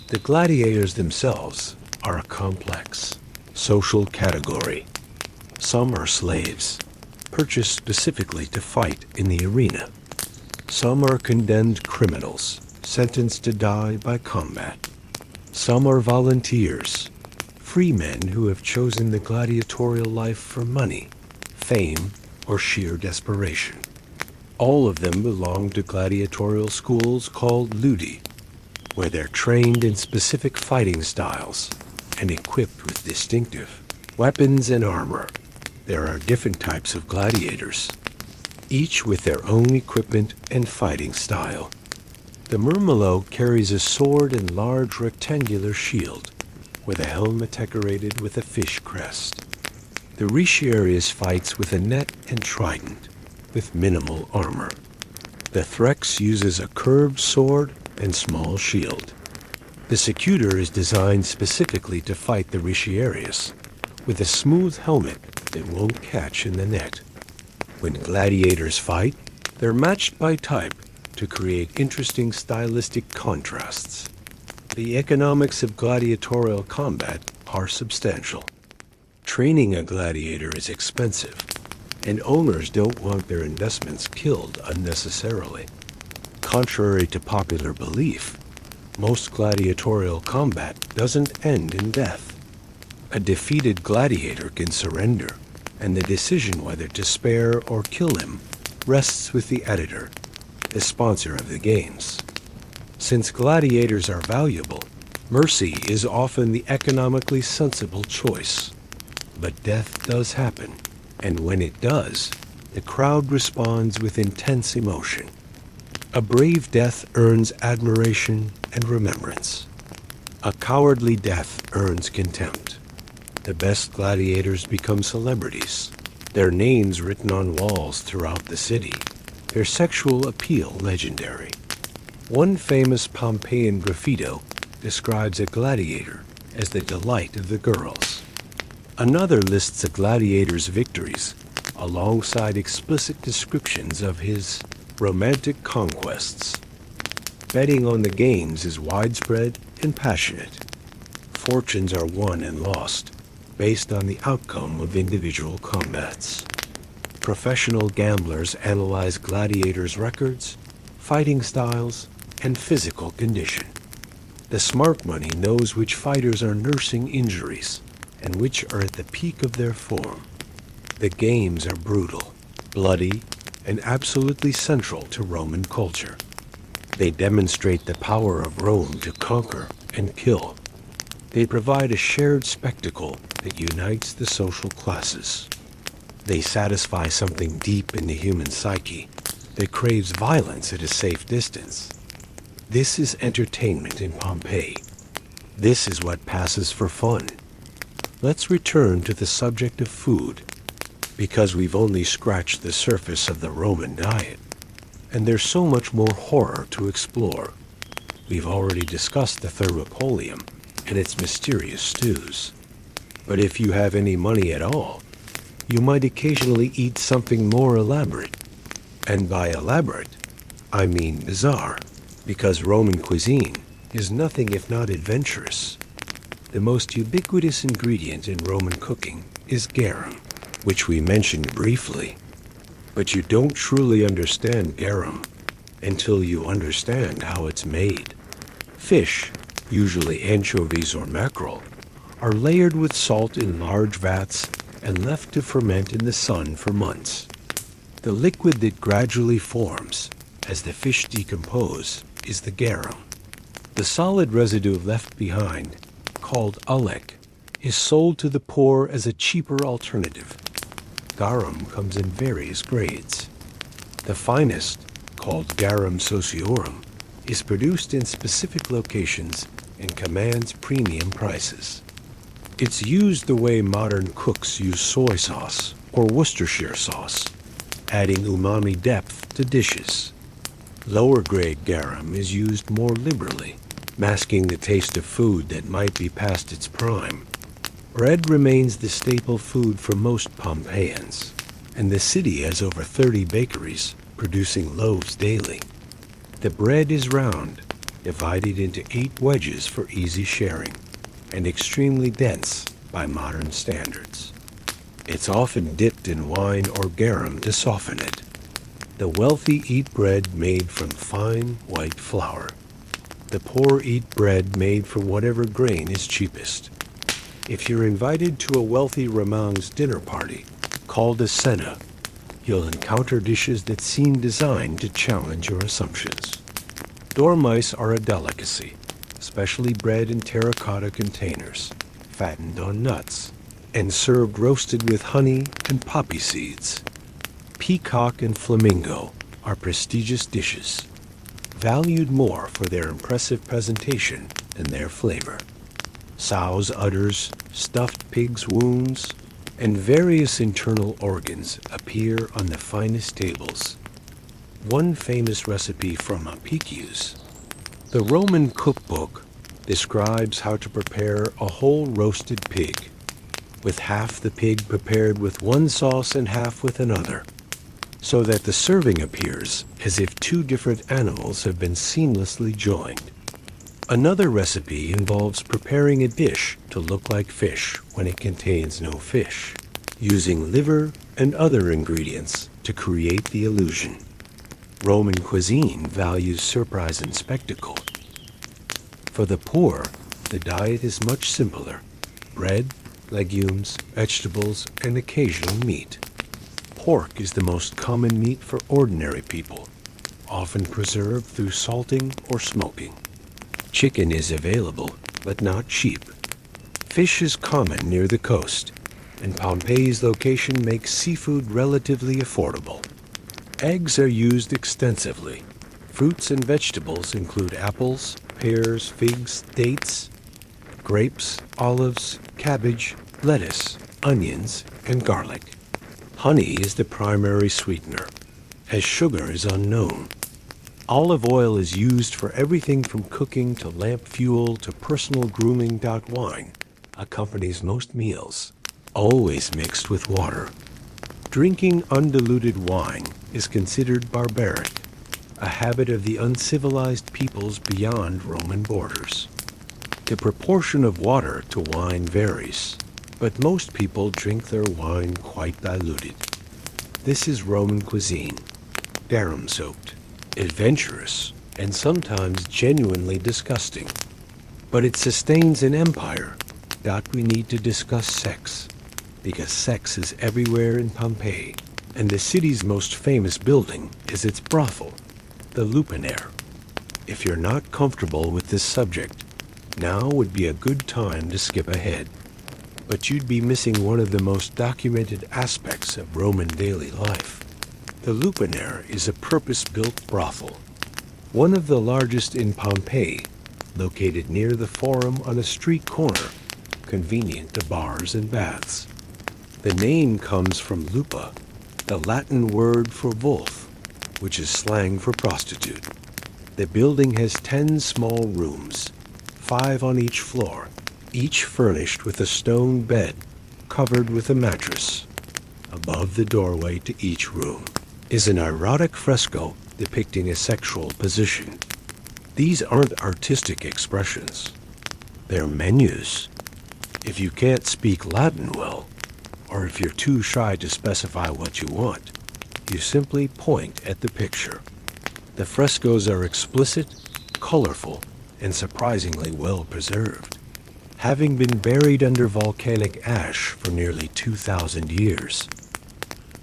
The gladiators themselves are a complex social category. Some are slaves, purchased specifically to fight in the arena. Some are condemned criminals, sentenced to die by combat. Some are volunteers, free men who have chosen the gladiatorial life for money, fame, or sheer desperation. All of them belong to gladiatorial schools called ludi, where they're trained in specific fighting styles and equipped with distinctive weapons and armor. There are different types of gladiators, each with their own equipment and fighting style. The murmillo carries a sword and large rectangular shield, with a helmet decorated with a fish crest. The retiarius fights with a net and trident, with minimal armor. The threx uses a curved sword and small shield. The secutor is designed specifically to fight the retiarius, with a smooth helmet that won't catch in the net. When gladiators fight, they're matched by type to create interesting stylistic contrasts. The economics of gladiatorial combat are substantial. Training a gladiator is expensive, and owners don't want their investments killed unnecessarily. Contrary to popular belief, most gladiatorial combat doesn't end in death. A defeated gladiator can surrender, and the decision whether to spare or kill him rests with the editor, the sponsor of the games. Since gladiators are valuable, mercy is often the economically sensible choice. But death does happen, and when it does, the crowd responds with intense emotion. A brave death earns admiration and remembrance. A cowardly death earns contempt. The best gladiators become celebrities, their names written on walls throughout the city, their sexual appeal legendary. One famous Pompeian graffito describes a gladiator as the delight of the girls. Another lists a gladiator's victories alongside explicit descriptions of his romantic conquests. Betting on the games is widespread and passionate. Fortunes are won and lost based on the outcome of individual combats. Professional gamblers analyze gladiators' records, fighting styles, and physical condition. The smart money knows which fighters are nursing injuries and which are at the peak of their form. The games are brutal, bloody, and absolutely central to Roman culture. They demonstrate the power of Rome to conquer and kill. They provide a shared spectacle that unites the social classes. They satisfy something deep in the human psyche that craves violence at a safe distance. This is entertainment in Pompeii. This is what passes for fun. Let's return to the subject of food, because we've only scratched the surface of the Roman diet, and there's so much more horror to explore. We've already discussed the Thurlopolium and its mysterious stews. But if you have any money at all, you might occasionally eat something more elaborate. And by elaborate, I mean bizarre, because Roman cuisine is nothing if not adventurous. The most ubiquitous ingredient in Roman cooking is garum, which we mentioned briefly. But you don't truly understand garum until you understand how it's made. Fish, usually anchovies or mackerel, are layered with salt in large vats and left to ferment in the sun for months. The liquid that gradually forms as the fish decompose is the garum. The solid residue left behind, called ulek, is sold to the poor as a cheaper alternative. Garum comes in various grades. The finest, called garum sociorum, is produced in specific locations and commands premium prices. It's used the way modern cooks use soy sauce or Worcestershire sauce, adding umami depth to dishes. Lower grade garum is used more liberally, masking the taste of food that might be past its prime. Bread remains the staple food for most Pompeians, and the city has over 30 bakeries producing loaves daily. The bread is round, divided into 8 wedges for easy sharing, and extremely dense by modern standards. It's often dipped in wine or garum to soften it. The wealthy eat bread made from fine white flour. The poor eat bread made from whatever grain is cheapest. If you're invited to a wealthy Roman's dinner party, called a cena, you'll encounter dishes that seem designed to challenge your assumptions. Dormice are a delicacy, specially bred in terracotta containers, fattened on nuts, and served roasted with honey and poppy seeds. Peacock and flamingo are prestigious dishes, valued more for their impressive presentation than their flavor. Sow's udders, stuffed pig's wounds, and various internal organs appear on the finest tables. One famous recipe from Apicius, the Roman cookbook, describes how to prepare a whole roasted pig, with half the pig prepared with one sauce and half with another, so that the serving appears as if 2 different animals have been seamlessly joined. Another recipe involves preparing a dish to look like fish when it contains no fish. using liver and other ingredients to create the illusion. Roman cuisine values surprise and spectacle. For the poor, the diet is much simpler: bread, legumes, vegetables, and occasional meat. Pork is the most common meat for ordinary people, often preserved through salting or smoking. Chicken is available, but not cheap. Fish is common near the coast, and Pompeii's location makes seafood relatively affordable. Eggs are used extensively. Fruits and vegetables include apples, pears, figs, dates, grapes, olives, cabbage, lettuce, onions, and garlic. Honey is the primary sweetener, as sugar is unknown. Olive oil is used for everything from cooking to lamp fuel to personal grooming. Wine accompanies most meals, always mixed with water. Drinking undiluted wine is considered barbaric, a habit of the uncivilized peoples beyond Roman borders. The proportion of water to wine varies, but most people drink their wine quite diluted. This is Roman cuisine, garum-soaked, adventurous, and sometimes genuinely disgusting. But it sustains an empire. We need to discuss sex, because sex is everywhere in Pompeii, and the city's most famous building is its brothel, the Lupanare. If you're not comfortable with this subject, now would be a good time to skip ahead. But you'd be missing one of the most documented aspects of Roman daily life. The Lupanare is a purpose-built brothel, one of the largest in Pompeii, located near the Forum on a street corner, convenient to bars and baths. The name comes from lupa, the Latin word for wolf, which is slang for prostitute. The building has 10 small rooms, 5 on each floor, each furnished with a stone bed covered with a mattress. Above the doorway to each room is an erotic fresco depicting a sexual position. These aren't artistic expressions. They're menus. If you can't speak Latin well, or if you're too shy to specify what you want, you simply point at the picture. The frescoes are explicit, colorful, and surprisingly well preserved, having been buried under volcanic ash for nearly 2,000 years.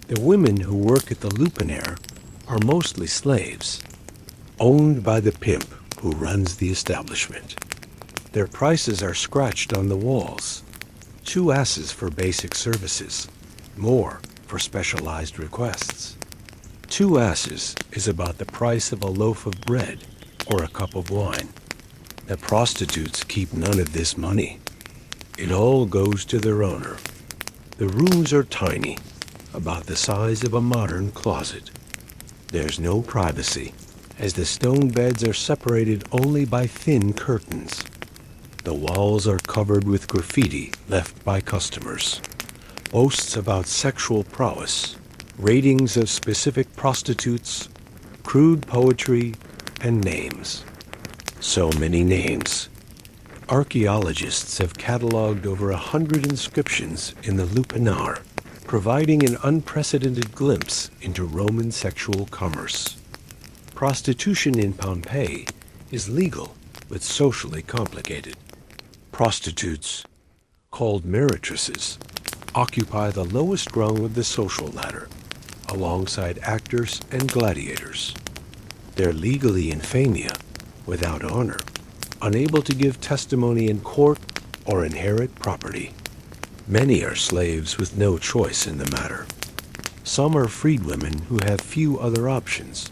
The women who work at the Lupanare are mostly slaves, owned by the pimp who runs the establishment. Their prices are scratched on the walls: 2 asses for basic services, more for specialized requests. 2 asses is about the price of a loaf of bread or a cup of wine. The prostitutes keep none of this money. It all goes to their owner. The rooms are tiny, about the size of a modern closet. There's no privacy, as the stone beds are separated only by thin curtains. The walls are covered with graffiti left by customers, boasts about sexual prowess, ratings of specific prostitutes, crude poetry, and names. So many names. Archaeologists have cataloged over 100 inscriptions in the Lupanare, providing an unprecedented glimpse into Roman sexual commerce. Prostitution in Pompeii is legal but socially complicated. Prostitutes, called meretresses, occupy the lowest rung of the social ladder, alongside actors and gladiators. They're legally infamia, without honor, unable to give testimony in court or inherit property. Many are slaves with no choice in the matter. Some are freedwomen who have few other options.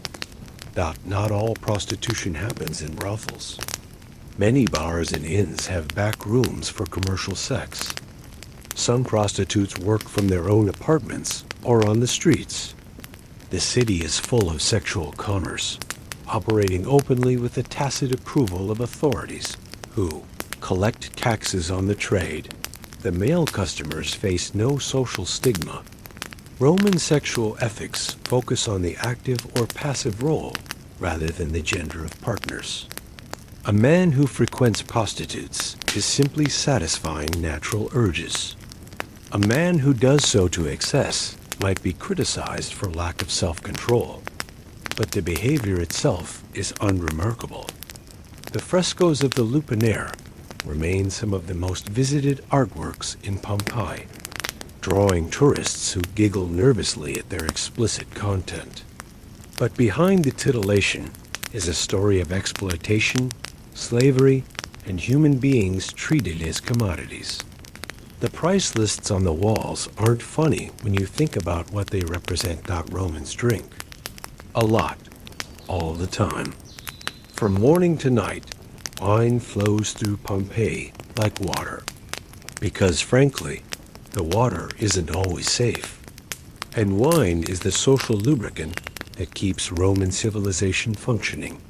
Not all prostitution happens in brothels. Many bars and inns have back rooms for commercial sex. Some prostitutes work from their own apartments or on the streets. The city is full of sexual commerce, operating openly with the tacit approval of authorities, who collect taxes on the trade. The male customers face no social stigma. Roman sexual ethics focus on the active or passive role rather than the gender of partners. A man who frequents prostitutes is simply satisfying natural urges. A man who does so to excess might be criticized for lack of self-control, but the behavior itself is unremarkable. The frescoes of the Lupanare remain some of the most visited artworks in Pompeii, drawing tourists who giggle nervously at their explicit content. But behind the titillation is a story of exploitation, slavery, and human beings treated as commodities. The price lists on the walls aren't funny when you think about what they represent. Romans drink. A lot. All the time. From morning to night, wine flows through Pompeii like water. Because frankly, the water isn't always safe. And wine is the social lubricant that keeps Roman civilization functioning.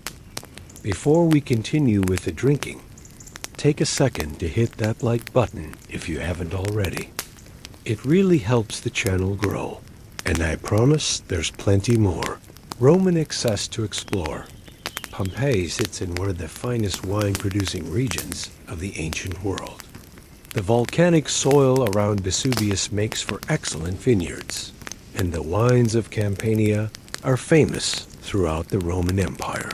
Before we continue with the drinking, take a second to hit that like button if you haven't already. It really helps the channel grow, and I promise there's plenty more. Roman excess to explore. Pompeii sits in one of the finest wine-producing regions of the ancient world. The volcanic soil around Vesuvius makes for excellent vineyards, and the wines of Campania are famous throughout the Roman Empire.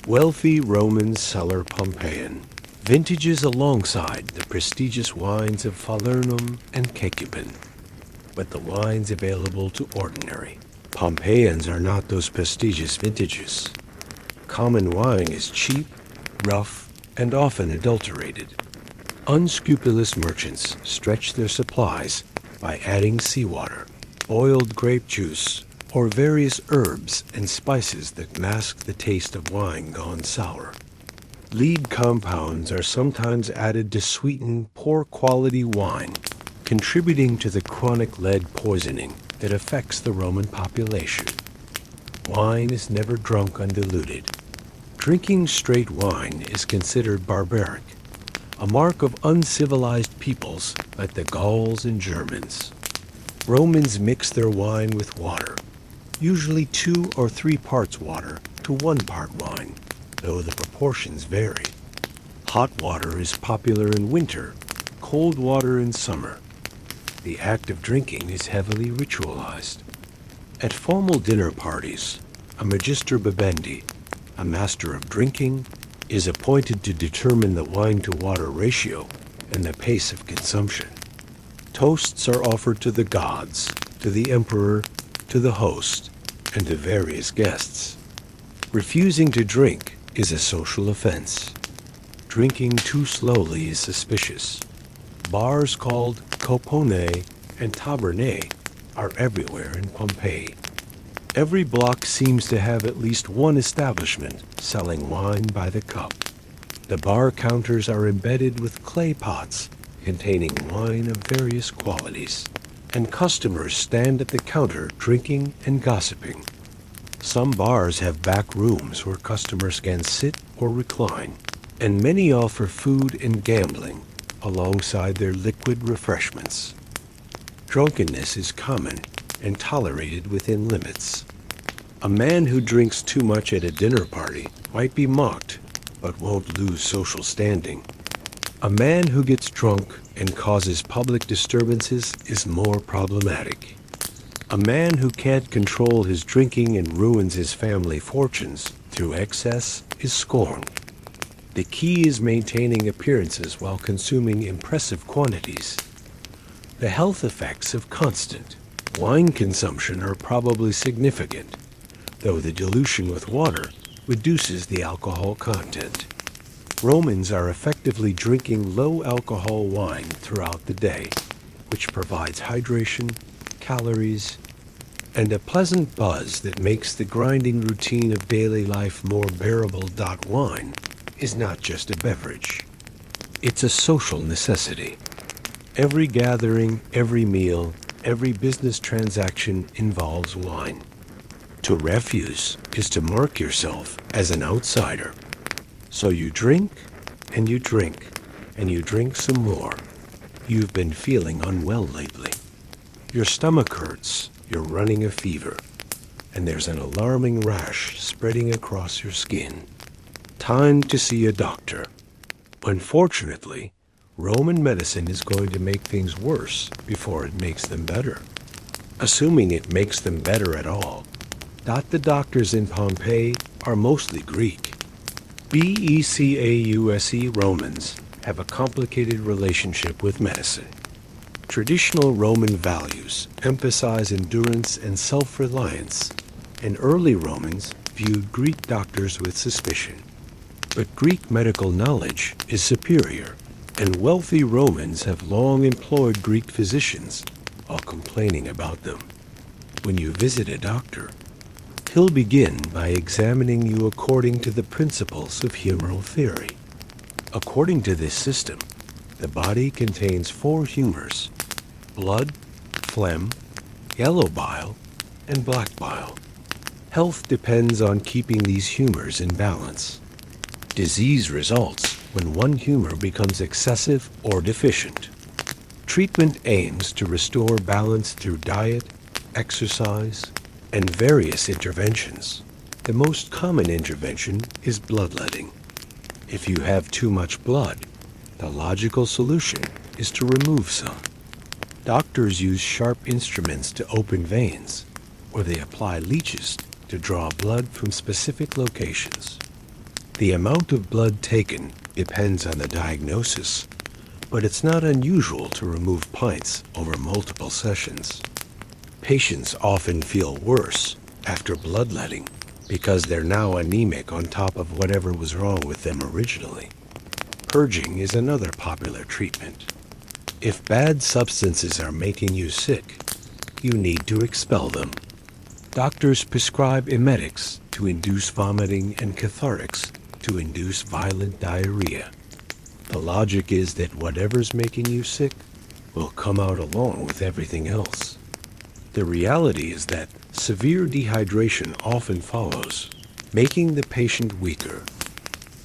Wealthy Romans cellar Pompeian, vintages alongside the prestigious wines of Falernum and Caecubin. But the wines available to ordinary Pompeians are not those prestigious vintages. Common wine is cheap, rough, and often adulterated. Unscrupulous merchants stretch their supplies by adding seawater, boiled grape juice, or various herbs and spices that mask the taste of wine gone sour. Lead compounds are sometimes added to sweeten poor quality wine, contributing to the chronic lead poisoning that affects the Roman population. Wine is never drunk undiluted. Drinking straight wine is considered barbaric, a mark of uncivilized peoples like the Gauls and Germans. Romans mix their wine with water, usually 2 or 3 parts water to 1 part wine, though the proportions vary. Hot water is popular in winter, cold water in summer. The act of drinking is heavily ritualized. At formal dinner parties, a magister bibendi, a master of drinking, is appointed to determine the wine-to-water ratio and the pace of consumption. Toasts are offered to the gods, to the emperor, to the host, and to various guests. Refusing to drink is a social offense. Drinking too slowly is suspicious. Bars called copone and tabernae are everywhere in Pompeii. Every block seems to have at least one establishment selling wine by the cup. The bar counters are embedded with clay pots containing wine of various qualities, and customers stand at the counter drinking and gossiping. Some bars have back rooms where customers can sit or recline, and many offer food and gambling alongside their liquid refreshments. Drunkenness is common and tolerated within limits. A man who drinks too much at a dinner party might be mocked, but won't lose social standing. A man who gets drunk and causes public disturbances is more problematic. A man who can't control his drinking and ruins his family fortunes through excess is scorned. The key is maintaining appearances while consuming impressive quantities. The health effects of constant wine consumption are probably significant, though the dilution with water reduces the alcohol content. Romans are effectively drinking low-alcohol wine throughout the day, which provides hydration, calories, and a pleasant buzz that makes the grinding routine of daily life more bearable. Wine is not just a beverage. It's a social necessity. Every gathering, every meal, every business transaction involves wine. To refuse is to mark yourself as an outsider. So you drink, and you drink, and you drink some more. You've been feeling unwell lately. Your stomach hurts, you're running a fever, and there's an alarming rash spreading across your skin. Time to see a doctor. Unfortunately, Roman medicine is going to make things worse before it makes them better. Assuming it makes them better at all, the doctors in Pompeii are mostly Greek. BECAUSE Romans have a complicated relationship with medicine. Traditional Roman values emphasize endurance and self-reliance, and early Romans viewed Greek doctors with suspicion. But Greek medical knowledge is superior, and wealthy Romans have long employed Greek physicians while complaining about them. When you visit a doctor, he'll begin by examining you according to the principles of humoral theory. According to this system, the body contains 4 humors: blood, phlegm, yellow bile, and black bile. Health depends on keeping these humors in balance. Disease results when one humor becomes excessive or deficient. Treatment aims to restore balance through diet, exercise, and various interventions. The most common intervention is bloodletting. If you have too much blood, the logical solution is to remove some. Doctors use sharp instruments to open veins, or they apply leeches to draw blood from specific locations. The amount of blood taken depends on the diagnosis, but it's not unusual to remove pints over multiple sessions. Patients often feel worse after bloodletting because they're now anemic on top of whatever was wrong with them originally. Purging is another popular treatment. If bad substances are making you sick, you need to expel them. Doctors prescribe emetics to induce vomiting and cathartics to induce violent diarrhea. The logic is that whatever's making you sick will come out along with everything else. The reality is that severe dehydration often follows, making the patient weaker.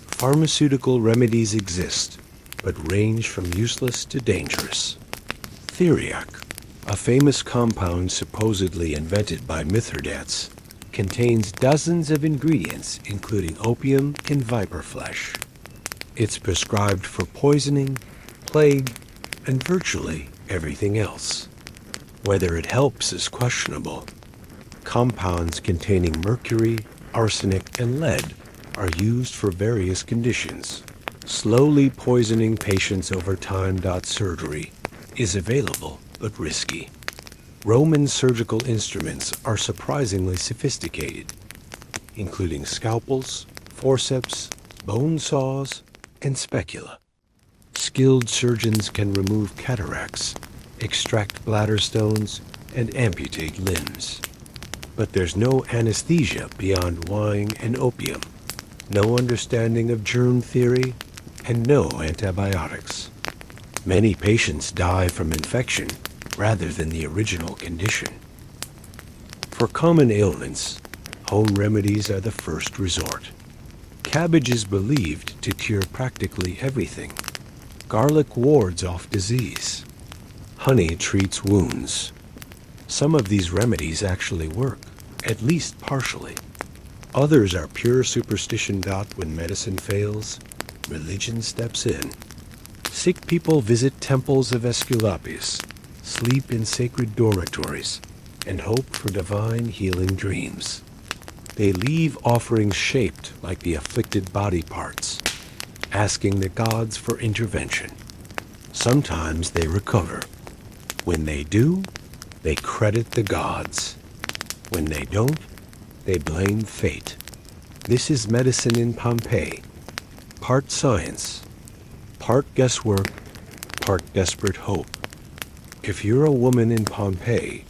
Pharmaceutical remedies exist, but range from useless to dangerous. Theriac, a famous compound supposedly invented by Mithridates, contains dozens of ingredients including opium and viper flesh. It's prescribed for poisoning, plague, and virtually everything else. Whether it helps is questionable. Compounds containing mercury, arsenic, and lead are used for various conditions. Slowly poisoning patients over time. Surgery is available but risky. Roman surgical instruments are surprisingly sophisticated, including scalpels, forceps, bone saws, and specula. Skilled surgeons can remove cataracts, extract bladder stones, and amputate limbs. But there's no anesthesia beyond wine and opium, no understanding of germ theory, and no antibiotics. Many patients die from infection rather than the original condition. For common ailments, home remedies are the first resort. Cabbage is believed to cure practically everything. Garlic wards off disease. Honey treats wounds. Some of these remedies actually work, at least partially. Others are pure superstition. When medicine fails, religion steps in. Sick people visit temples of Aesculapius, sleep in sacred dormitories, and hope for divine healing dreams. They leave offerings shaped like the afflicted body parts, asking the gods for intervention. Sometimes they recover. When they do, they credit the gods. When they don't, they blame fate. This is medicine in Pompeii. Part science, part guesswork, part desperate hope. If you're a woman in Pompeii,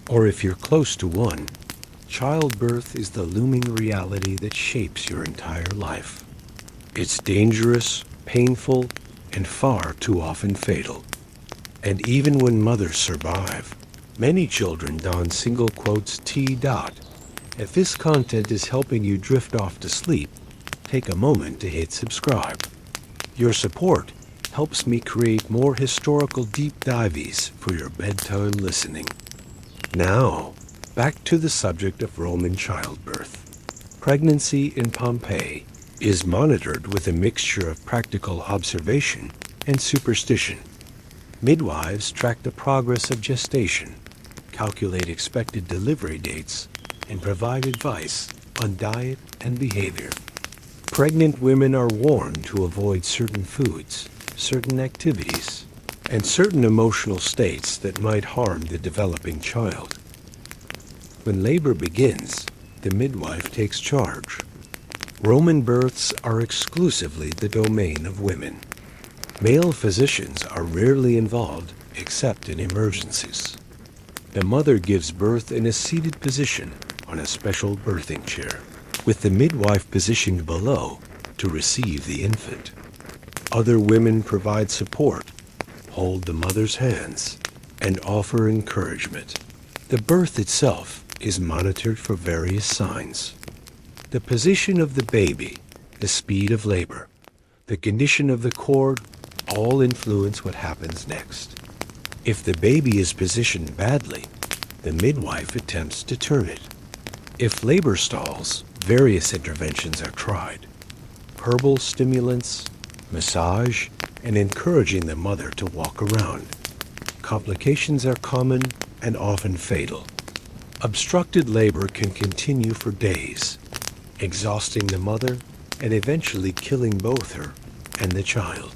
or if you're close to one, childbirth is the looming reality that shapes your entire life. It's dangerous, painful, and far too often fatal. And even when mothers survive, many children don single quotes T. If this content is helping you drift off to sleep, take a moment to hit subscribe. Your support helps me create more historical deep dives for your bedtime listening. Now, back to the subject of Roman childbirth. Pregnancy in Pompeii is monitored with a mixture of practical observation and superstition. Midwives track the progress of gestation, calculate expected delivery dates, and provide advice on diet and behavior. Pregnant women are warned to avoid certain foods, certain activities, and certain emotional states that might harm the developing child. When labor begins, the midwife takes charge. Roman births are exclusively the domain of women. Male physicians are rarely involved except in emergencies. The mother gives birth in a seated position on a special birthing chair, with the midwife positioned below to receive the infant. Other women provide support, hold the mother's hands, and offer encouragement. The birth itself is monitored for various signs. The position of the baby, the speed of labor, the condition of the cord all influence what happens next. If the baby is positioned badly, the midwife attempts to turn it. If labor stalls, various interventions are tried. Herbal stimulants, massage, and encouraging the mother to walk around. Complications are common and often fatal. Obstructed labor can continue for days, exhausting the mother and eventually killing both her and the child.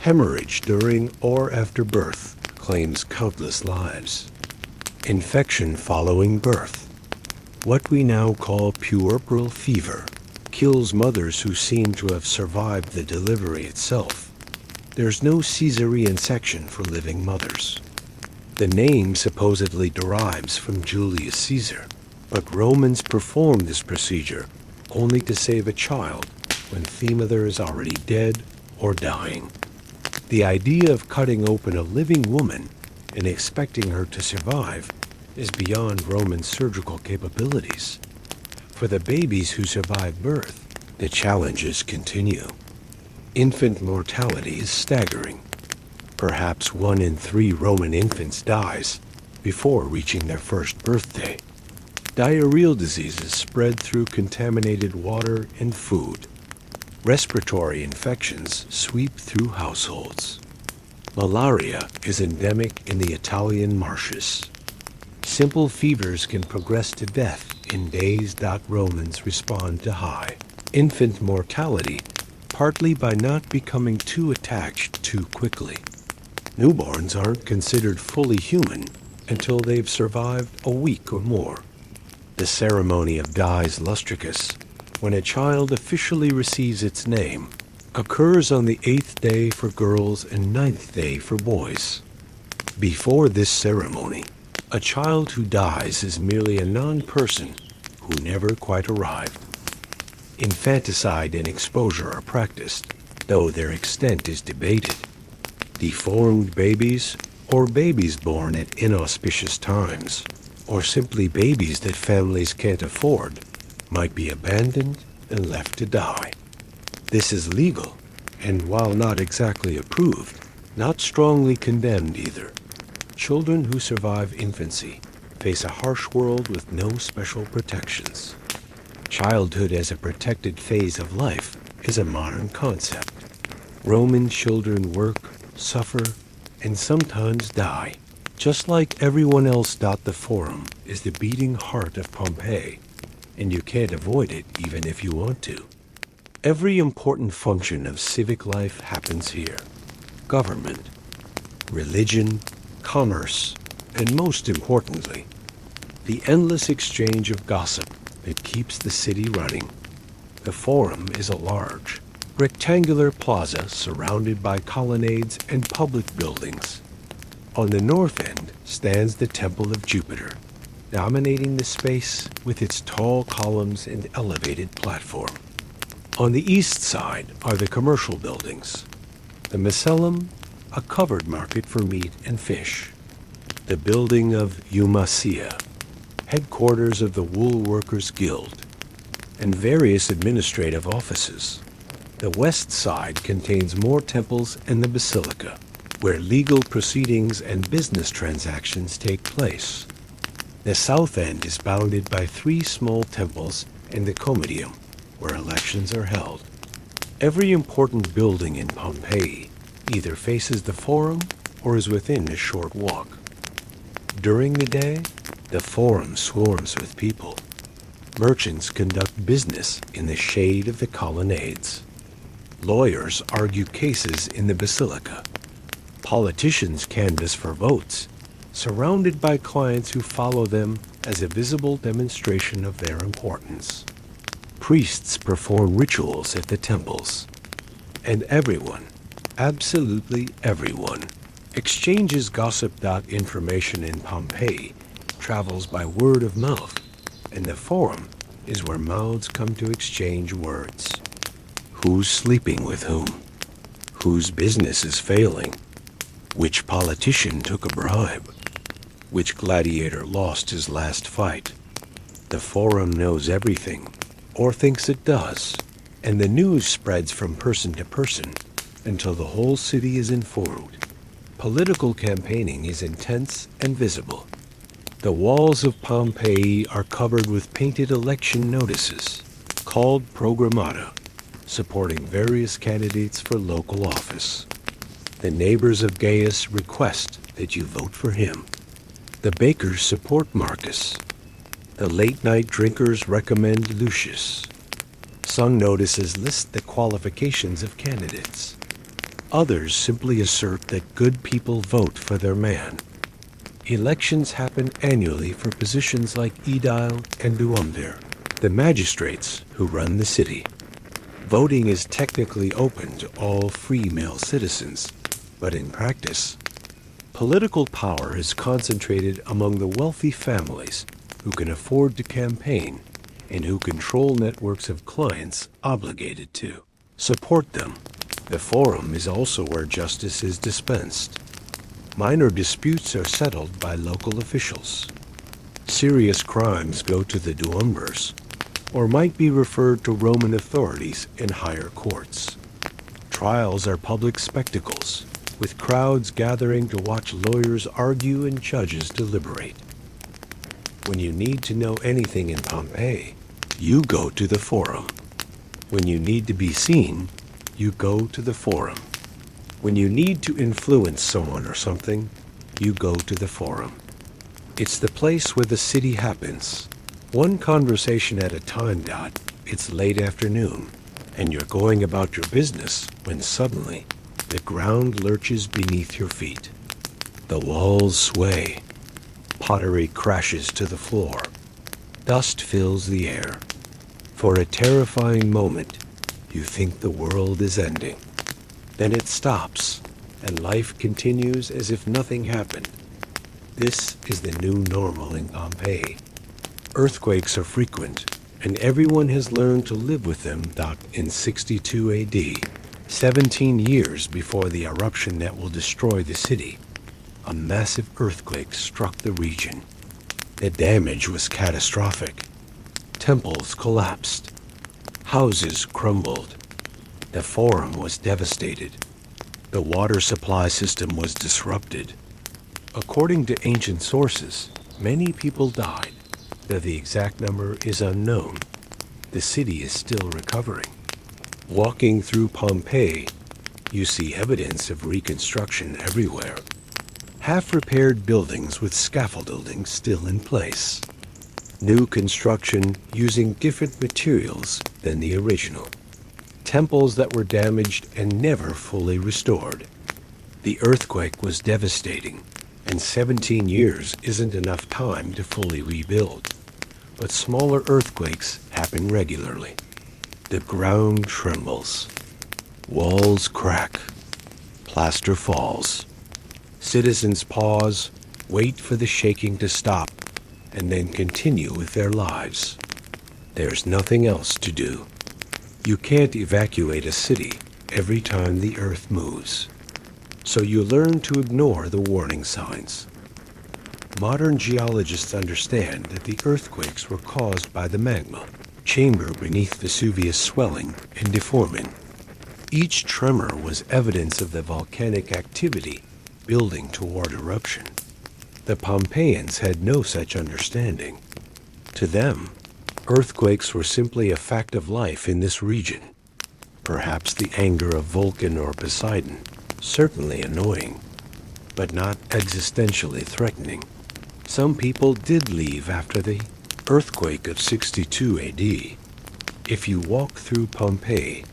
Hemorrhage during or after birth claims countless lives. Infection following birth, what we now call puerperal fever, kills mothers who seem to have survived the delivery itself. There's no cesarean section for living mothers. The name supposedly derives from Julius Caesar, but Romans performed this procedure only to save a child when the mother is already dead or dying. The idea of cutting open a living woman and expecting her to survive is beyond Roman surgical capabilities. For the babies who survive birth, the challenges continue. Infant mortality is staggering. Perhaps 1 in 3 Roman infants dies before reaching their first birthday. Diarrheal diseases spread through contaminated water and food. Respiratory infections sweep through households. Malaria is endemic in the Italian marshes. Simple fevers can progress to death in days. Romans respond to high infant mortality, partly by not becoming too attached too quickly. Newborns aren't considered fully human until they've survived a week or more. The ceremony of dies lustricus, when a child officially receives its name, occurs on the 8th day for girls and 9th day for boys. Before this ceremony, a child who dies is merely a non-person who never quite arrived. Infanticide and exposure are practiced, though their extent is debated. Deformed babies, or babies born at inauspicious times, or simply babies that families can't afford, might be abandoned and left to die. This is legal, and while not exactly approved, not strongly condemned either. Children who survive infancy face a harsh world with no special protections. Childhood as a protected phase of life is a modern concept. Roman children work, suffer, and sometimes die. Just like everyone else. The Forum is the beating heart of Pompeii, and you can't avoid it even if you want to. Every important function of civic life happens here. Government, religion, commerce, and most importantly, the endless exchange of gossip that keeps the city running. The Forum is a large, rectangular plaza surrounded by colonnades and public buildings. On the north end stands the Temple of Jupiter, dominating the space with its tall columns and elevated platform. On the east side are the commercial buildings. The Macellum, a covered market for meat and fish. The building of Eumacia, headquarters of the Wool Workers Guild, and various administrative offices. The west side contains more temples and the basilica, where legal proceedings and business transactions take place. The south end is bounded by 3 small temples and the Comitium, where elections are held. Every important building in Pompeii either faces the Forum or is within a short walk. During the day, the Forum swarms with people. Merchants conduct business in the shade of the colonnades. Lawyers argue cases in the basilica. Politicians canvass for votes, surrounded by clients who follow them as a visible demonstration of their importance. Priests perform rituals at the temples. And everyone, absolutely everyone, exchanges gossip. Information in Pompeii travels by word of mouth, and the Forum is where mouths come to exchange words. Who's sleeping with whom? Whose business is failing? Which politician took a bribe? Which gladiator lost his last fight? The Forum knows everything, or thinks it does, and the news spreads from person to person until the whole city is informed. Political campaigning is intense and visible. The walls of Pompeii are covered with painted election notices, called programmata, supporting various candidates for local office. The neighbors of Gaius request that you vote for him. The bakers support Marcus. The late-night drinkers recommend Lucius. Some notices list the qualifications of candidates. Others simply assert that good people vote for their man. Elections happen annually for positions like aedile and duumvir, the magistrates who run the city. Voting is technically open to all free male citizens, but in practice, political power is concentrated among the wealthy families who can afford to campaign and who control networks of clients obligated to support them. The Forum is also where justice is dispensed. Minor disputes are settled by local officials. Serious crimes go to the duumvirs, or might be referred to Roman authorities in higher courts. Trials are public spectacles, with crowds gathering to watch lawyers argue and judges deliberate. When you need to know anything in Pompeii, you go to the Forum. When you need to be seen, you go to the Forum. When you need to influence someone or something, you go to the Forum. It's the place where the city happens. One conversation at a time. It's late afternoon, and you're going about your business when suddenly the ground lurches beneath your feet. The walls sway. Pottery crashes to the floor. Dust fills the air. For a terrifying moment, you think the world is ending. Then it stops, and life continues as if nothing happened. This is the new normal in Pompeii. Earthquakes are frequent, and everyone has learned to live with them. In 62 AD, 17 years before the eruption that will destroy the city, a massive earthquake struck the region. The damage was catastrophic. Temples collapsed. Houses crumbled. The Forum was devastated. The water supply system was disrupted. According to ancient sources, many people died, though the exact number is unknown. The city is still recovering. Walking through Pompeii, you see evidence of reconstruction everywhere. Half-repaired buildings with scaffolding still in place. New construction using different materials than the original. Temples that were damaged and never fully restored. The earthquake was devastating, and 17 years isn't enough time to fully rebuild. But smaller earthquakes happen regularly. The ground trembles. Walls crack. Plaster falls. Citizens pause, wait for the shaking to stop, and then continue with their lives. There's nothing else to do. You can't evacuate a city every time the earth moves. So you learn to ignore the warning signs. Modern geologists understand that the earthquakes were caused by the magma, chamber beneath Vesuvius swelling and deforming. Each tremor was evidence of the volcanic activity building toward eruption. The Pompeians had no such understanding. To them, earthquakes were simply a fact of life in this region. Perhaps the anger of Vulcan or Poseidon, Certainly annoying, but not existentially threatening. Some people did leave after the earthquake of 62 AD. If you walk through Pompeii,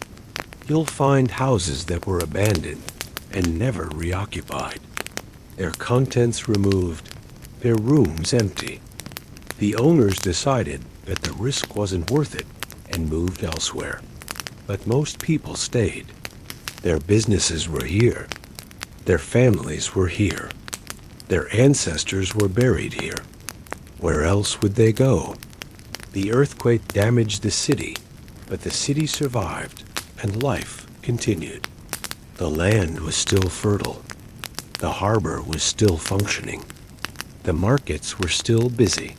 you'll find houses that were abandoned and never reoccupied. Their contents removed, their rooms empty. The owners decided that the risk wasn't worth it and moved elsewhere. But most people stayed. Their businesses were here. Their families were here. Their ancestors were buried here. Where else would they go? The earthquake damaged the city, but the city survived and life continued. The land was still fertile. The harbor was still functioning. The markets were still busy.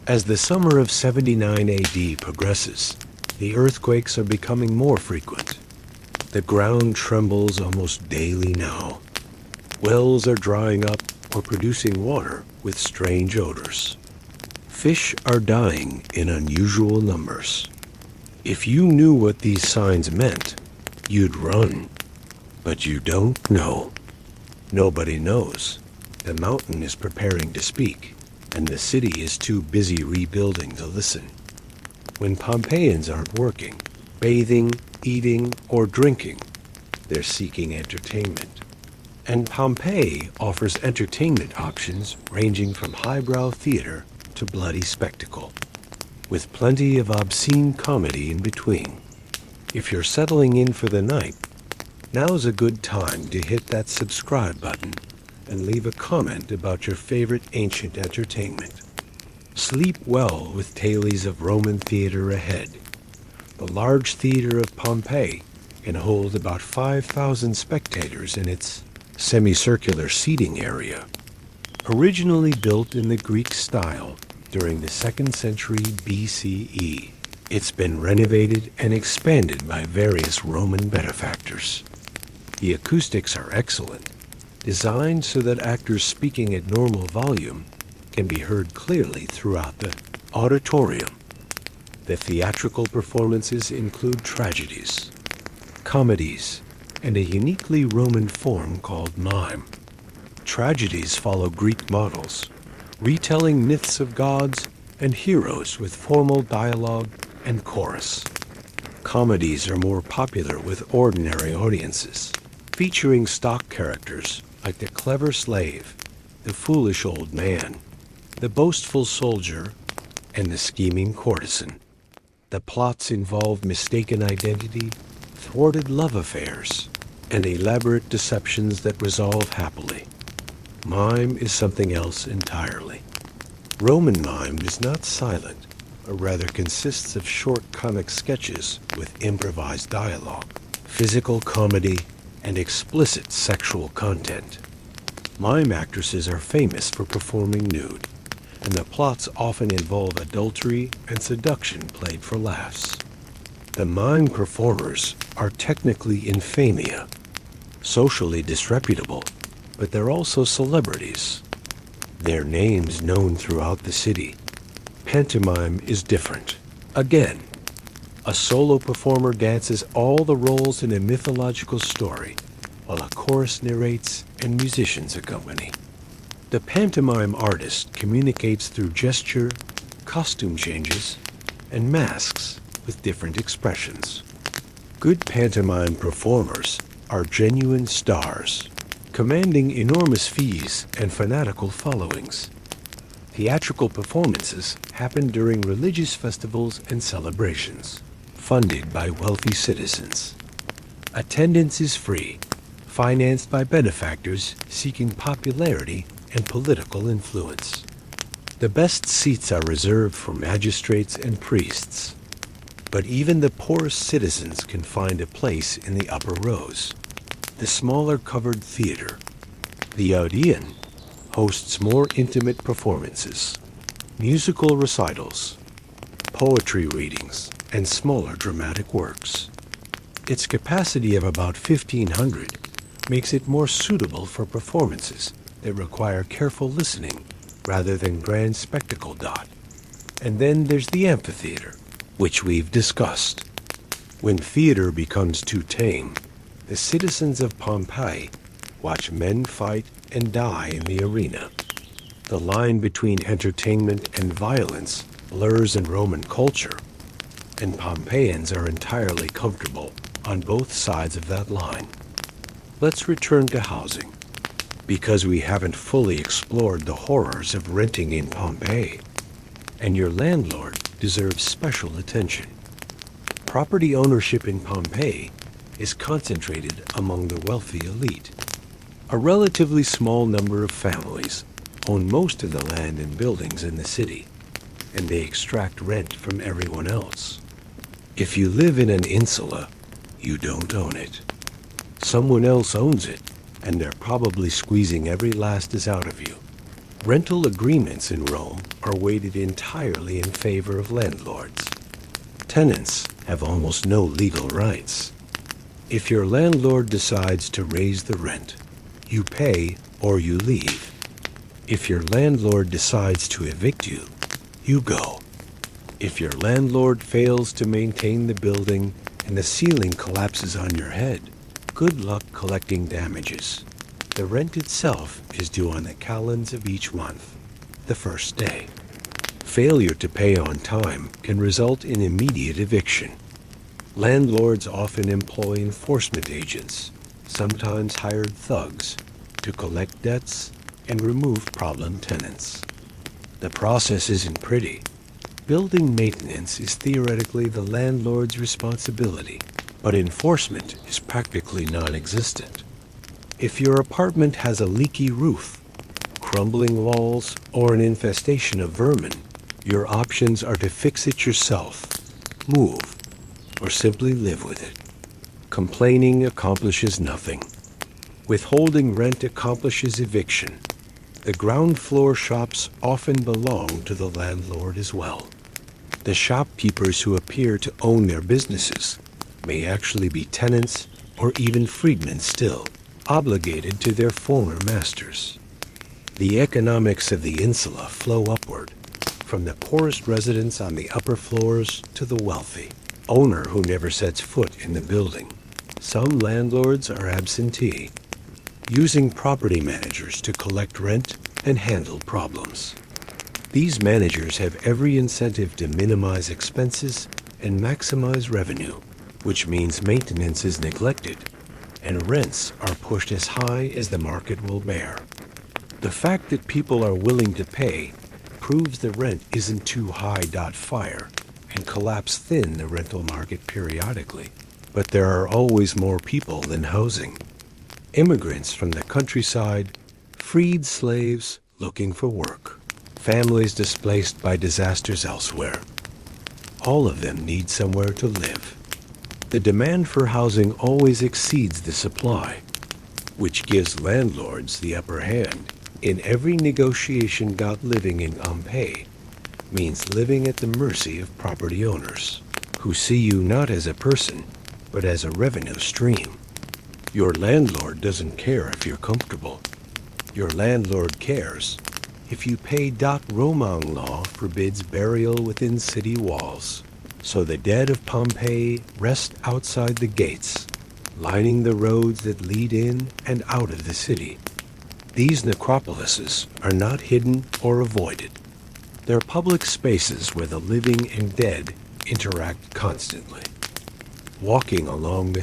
As the summer of 79 AD progresses, the earthquakes are becoming more frequent. The ground trembles almost daily now. Wells are drying up or producing water with strange odors. Fish are dying in unusual numbers. If you knew what these signs meant, you'd run. But you don't know. Nobody knows. The mountain is preparing to speak, and the city is too busy rebuilding to listen. When Pompeians aren't working, bathing, eating, or drinking, they're seeking entertainment. And Pompeii offers entertainment options ranging from highbrow theater to bloody spectacle, with plenty of obscene comedy in between. If you're settling in for the night, now's a good time to hit that subscribe button and leave a comment about your favorite ancient entertainment. Sleep well with tales of Roman theater ahead. The large theater of Pompeii can hold about 5,000 spectators in its semicircular seating area. Originally built in the Greek style during the 2nd century BCE, it's been renovated and expanded by various Roman benefactors. The acoustics are excellent, designed so that actors speaking at normal volume can be heard clearly throughout the auditorium. The theatrical performances include tragedies, comedies, and a uniquely Roman form called mime. Tragedies follow Greek models, retelling myths of gods and heroes with formal dialogue and chorus. Comedies are more popular with ordinary audiences, featuring stock characters like the clever slave, the foolish old man, the boastful soldier, and the scheming courtesan. The plots involve mistaken identity, thwarted love affairs, and elaborate deceptions that resolve happily. Mime is something else entirely. Roman mime is not silent, but rather consists of short comic sketches with improvised dialogue, physical comedy, and explicit sexual content. Mime actresses are famous for performing nude, and the plots often involve adultery and seduction played for laughs. The mime performers are technically infamia, socially disreputable, but they're also celebrities. Their names known throughout the city. Pantomime is different. Again, a solo performer dances all the roles in a mythological story, while a chorus narrates and musicians accompany. The pantomime artist communicates through gesture, costume changes, and masks with different expressions. Good pantomime performers are genuine stars, commanding enormous fees and fanatical followings. Theatrical performances happen during religious festivals and celebrations, funded by wealthy citizens. Attendance is free, financed by benefactors seeking popularity and political influence. The best seats are reserved for magistrates and priests, but even the poorest citizens can find a place in the upper rows. The smaller covered theater, the Odeon, hosts more intimate performances, musical recitals, poetry readings, and smaller dramatic works. Its capacity of about 1,500 makes it more suitable for performances that require careful listening rather than grand spectacle dot. And then there's the amphitheater, which we've discussed. When theater becomes too tame, the citizens of Pompeii watch men fight and die in the arena. The line between entertainment and violence blurs in Roman culture, and Pompeians are entirely comfortable on both sides of that line. Let's return to housing, because we haven't fully explored the horrors of renting in Pompeii, and your landlord deserves special attention. Property ownership in Pompeii is concentrated among the wealthy elite. A relatively small number of families own most of the land and buildings in the city, and they extract rent from everyone else. If you live in an insula, you don't own it. Someone else owns it, and they're probably squeezing every last out of you. Rental agreements in Rome are weighted entirely in favor of landlords. Tenants have almost no legal rights. If your landlord decides to raise the rent, you pay or you leave. If your landlord decides to evict you, you go. If your landlord fails to maintain the building and the ceiling collapses on your head, good luck collecting damages. The rent itself is due on the calends of each month, the first day. Failure to pay on time can result in immediate eviction. Landlords often employ enforcement agents, sometimes hired thugs, to collect debts and remove problem tenants. The process isn't pretty. Building maintenance is theoretically the landlord's responsibility, but enforcement is practically non-existent. If your apartment has a leaky roof, crumbling walls, or an infestation of vermin, your options are to fix it yourself, move, or simply live with it. Complaining accomplishes nothing. Withholding rent accomplishes eviction. The ground floor shops often belong to the landlord as well. The shopkeepers who appear to own their businesses may actually be tenants or even freedmen still, obligated to their former masters. The economics of the insula flow upward, from the poorest residents on the upper floors to the wealthy owner who never sets foot in the building. Some landlords are absentee, using property managers to collect rent and handle problems. These managers have every incentive to minimize expenses and maximize revenue, which means maintenance is neglected and rents are pushed as high as the market will bear. The fact that people are willing to pay proves the rent isn't too high. Fire and collapse thin the rental market periodically, but there are always more people than housing. Immigrants from the countryside, freed slaves looking for work, families displaced by disasters elsewhere. All of them need somewhere to live. The demand for housing always exceeds the supply, which gives landlords the upper hand in every negotiation. Living in Pompeii means living at the mercy of property owners, who see you not as a person, but as a revenue stream. Your landlord doesn't care if you're comfortable. Your landlord cares if you pay. Roman law forbids burial within city walls, so the dead of Pompeii rest outside the gates, lining the roads that lead in and out of the city. These necropolises are not hidden or avoided. They're public spaces where the living and dead interact constantly. Walking along the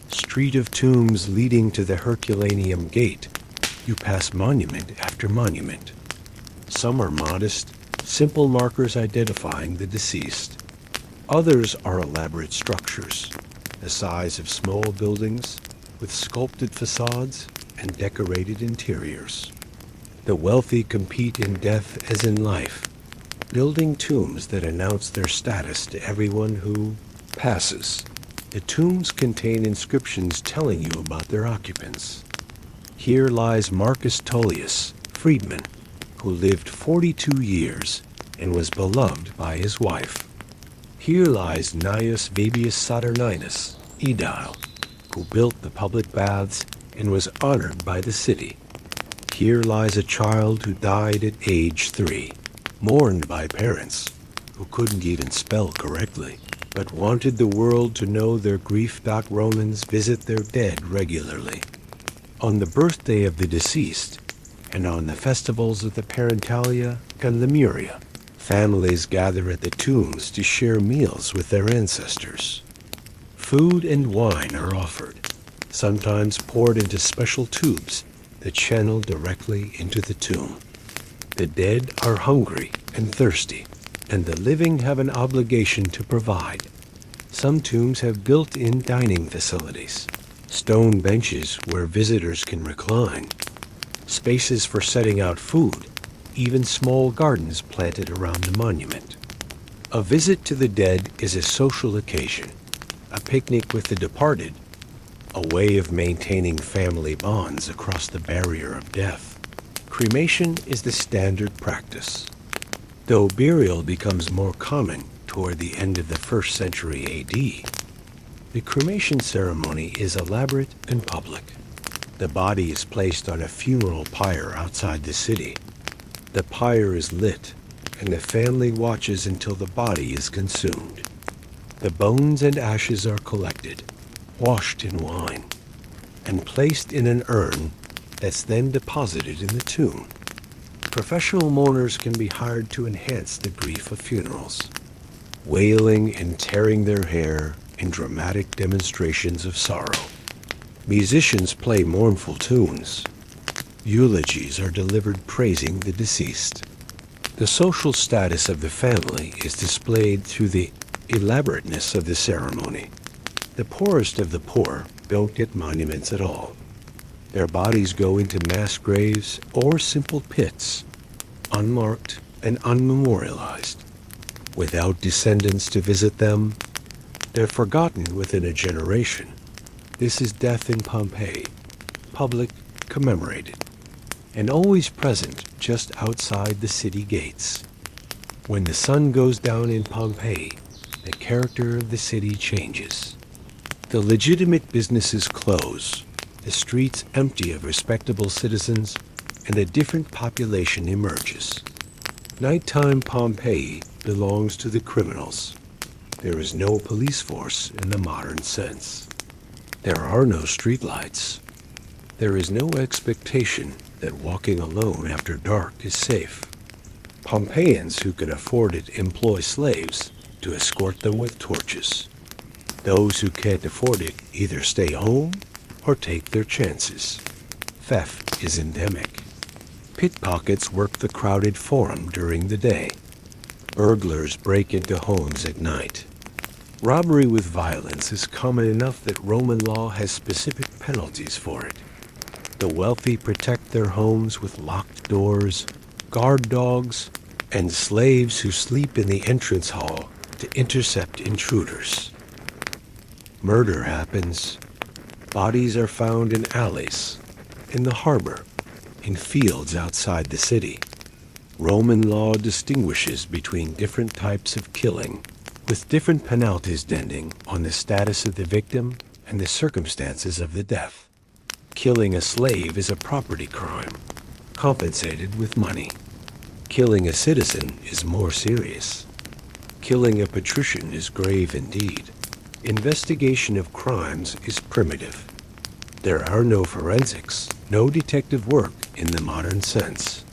street of tombs leading to the Herculaneum Gate, you pass monument after monument. Some are modest, simple markers identifying the deceased. Others are elaborate structures, the size of small buildings, with sculpted facades and decorated interiors. The wealthy compete in death as in life, building tombs that announce their status to everyone who passes. The tombs contain inscriptions telling you about their occupants. Here lies Marcus Tullius, freedman, who lived 42 years and was beloved by his wife. Here lies Gnaeus Fabius Saturninus, aedile, who built the public baths and was honored by the city. Here lies a child who died at age 3, mourned by parents who couldn't even spell correctly. but wanted the world to know their grief. Romans visit their dead regularly. On the birthday of the deceased, and on the festivals of the Parentalia and Lemuria, families gather at the tombs to share meals with their ancestors. Food and wine are offered, sometimes poured into special tubes that channel directly into the tomb. The dead are hungry and thirsty, and the living have an obligation to provide. Some tombs have built-in dining facilities, stone benches where visitors can recline, spaces for setting out food, even small gardens planted around the monument. A visit to the dead is a social occasion, a picnic with the departed, a way of maintaining family bonds across the barrier of death. Cremation is the standard practice, though burial becomes more common toward the end of the 1st century AD. The cremation ceremony is elaborate and public. The body is placed on a funeral pyre outside the city. The pyre is lit, and the family watches until the body is consumed. The bones and ashes are collected, washed in wine, and placed in an urn that's then deposited in the tomb. Professional mourners can be hired to enhance the grief of funerals, wailing and tearing their hair in dramatic demonstrations of sorrow. Musicians play mournful tunes. Eulogies are delivered praising the deceased. The social status of the family is displayed through the elaborateness of the ceremony. The poorest of the poor don't get monuments at all. Their bodies go into mass graves or simple pits, unmarked and unmemorialized. Without descendants to visit them, they're forgotten within a generation. This is death in Pompeii, public, commemorated, and always present just outside the city gates. When the sun goes down in Pompeii, the character of the city changes. The legitimate businesses close, the streets empty of respectable citizens, and a different population emerges. Nighttime Pompeii belongs to the criminals. There is no police force in the modern sense. There are no streetlights. There is no expectation that walking alone after dark is safe. Pompeians who can afford it employ slaves to escort them with torches. Those who can't afford it either stay home or take their chances. Theft is endemic. Pickpockets work the crowded forum during the day. Burglars break into homes at night. Robbery with violence is common enough that Roman law has specific penalties for it. The wealthy protect their homes with locked doors, guard dogs, and slaves who sleep in the entrance hall to intercept intruders. Murder happens. Bodies are found in alleys, in the harbor, in fields outside the city. Roman law distinguishes between different types of killing, with different penalties depending on the status of the victim and the circumstances of the death. Killing a slave is a property crime, compensated with money. Killing a citizen is more serious. Killing a patrician is grave indeed. Investigation of crimes is primitive. There are no forensics, no detective work in the modern sense.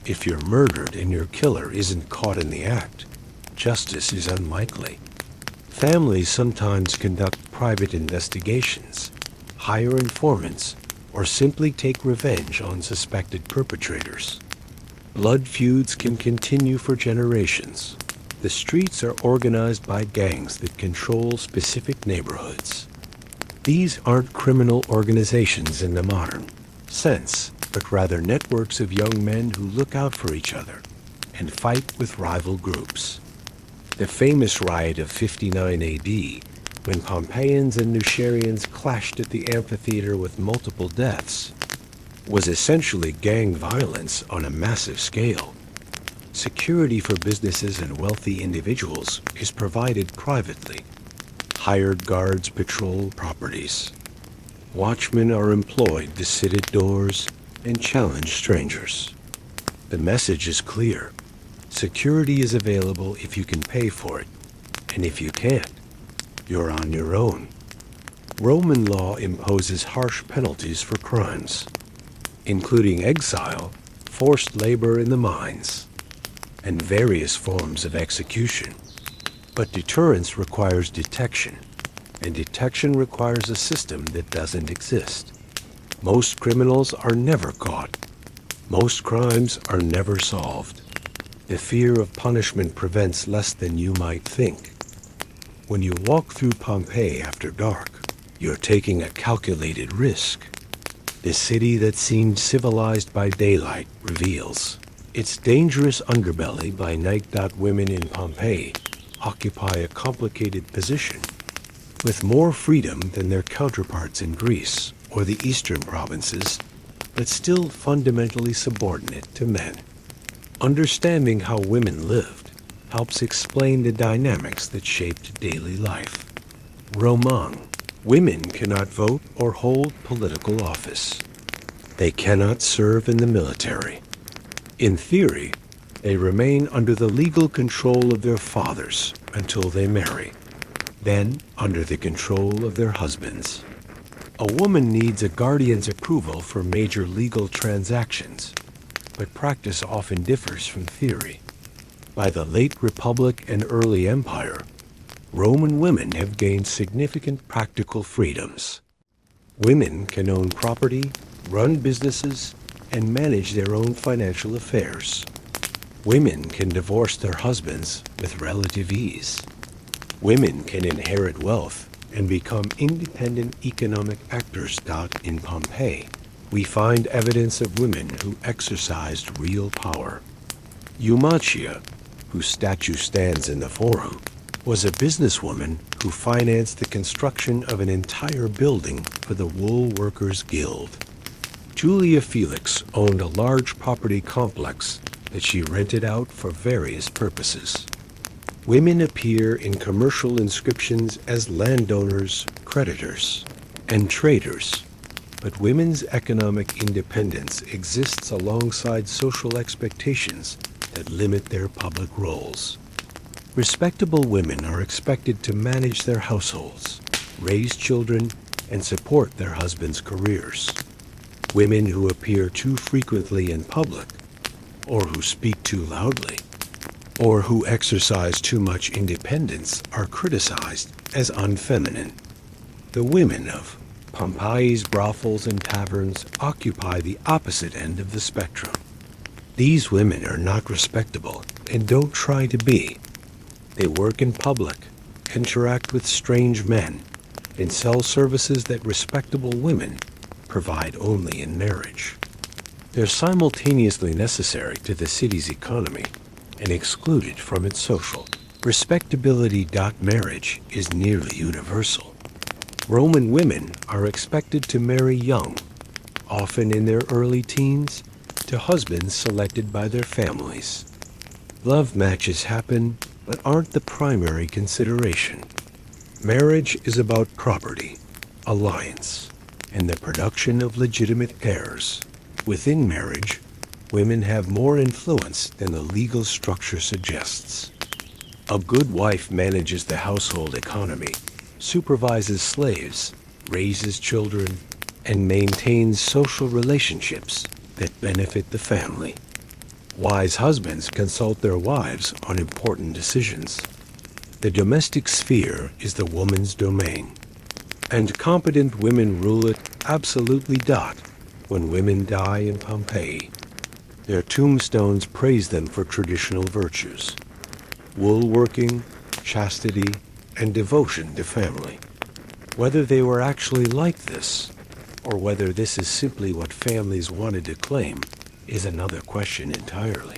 If you're murdered and your killer isn't caught in the act, justice is unlikely. Families sometimes conduct private investigations, hire informants, or simply take revenge on suspected perpetrators. Blood feuds can continue for generations. The streets are organized by gangs that control specific neighborhoods. These aren't criminal organizations in the modern sense, but rather networks of young men who look out for each other and fight with rival groups. The famous riot of 59 AD, when Pompeians and Nucerians clashed at the amphitheater with multiple deaths, was essentially gang violence on a massive scale. Security for businesses and wealthy individuals is provided privately. Hired guards patrol properties. Watchmen are employed to sit at doors and challenge strangers. The message is clear. Security is available if you can pay for it, And if you can't, you're on your own. Roman law imposes harsh penalties for crimes, including exile, forced labor in the mines, and various forms of execution. But deterrence requires detection, and detection requires a system that doesn't exist. Most criminals are never caught. Most crimes are never solved. The fear of punishment prevents less than you might think. When you walk through Pompeii after dark, you're taking a calculated risk. The city that seemed civilized by daylight reveals its dangerous underbelly by night. Women in Pompeii occupy a complicated position, with more freedom than their counterparts in Greece or the eastern provinces, but still fundamentally subordinate to men. Understanding how women lived helps explain the dynamics that shaped daily life. Roman. Women cannot vote or hold political office. They cannot serve in the military. In theory, they remain under the legal control of their fathers until they marry, then under the control of their husbands. A woman needs a guardian's approval for major legal transactions, but practice often differs from theory. By the late Republic and early Empire, Roman women have gained significant practical freedoms. Women can own property, run businesses, and manage their own financial affairs. Women can divorce their husbands with relative ease. Women can inherit wealth and become independent economic actors. In Pompeii, we find evidence of women who exercised real power. Eumacia, whose statue stands in the Forum, was a businesswoman who financed the construction of an entire building for the Wool Workers Guild. Julia Felix owned a large property complex that she rented out for various purposes. Women appear in commercial inscriptions as landowners, creditors, and traders, but women's economic independence exists alongside social expectations that limit their public roles. Respectable women are expected to manage their households, raise children, and support their husbands' careers. Women who appear too frequently in public, or who speak too loudly, or who exercise too much independence are criticized as unfeminine. The women of Pompeii's brothels and taverns occupy the opposite end of the spectrum. These women are not respectable and don't try to be. They work in public, interact with strange men, and sell services that respectable women provide only in marriage. They're simultaneously necessary to the city's economy and excluded from its social. Respectability. Marriage is nearly universal. Roman women are expected to marry young, often in their early teens, to husbands selected by their families. Love matches happen, but aren't the primary consideration. Marriage is about property, alliance, and the production of legitimate heirs. Within marriage, women have more influence than the legal structure suggests. A good wife manages the household economy, supervises slaves, raises children, and maintains social relationships that benefit the family. Wise husbands consult their wives on important decisions. The domestic sphere is the woman's domain, and competent women rule it absolutely. When women die in Pompeii, their tombstones praise them for traditional virtues: wool-working, chastity, and devotion to family. Whether they were actually like this, or whether this is simply what families wanted to claim, is another question entirely.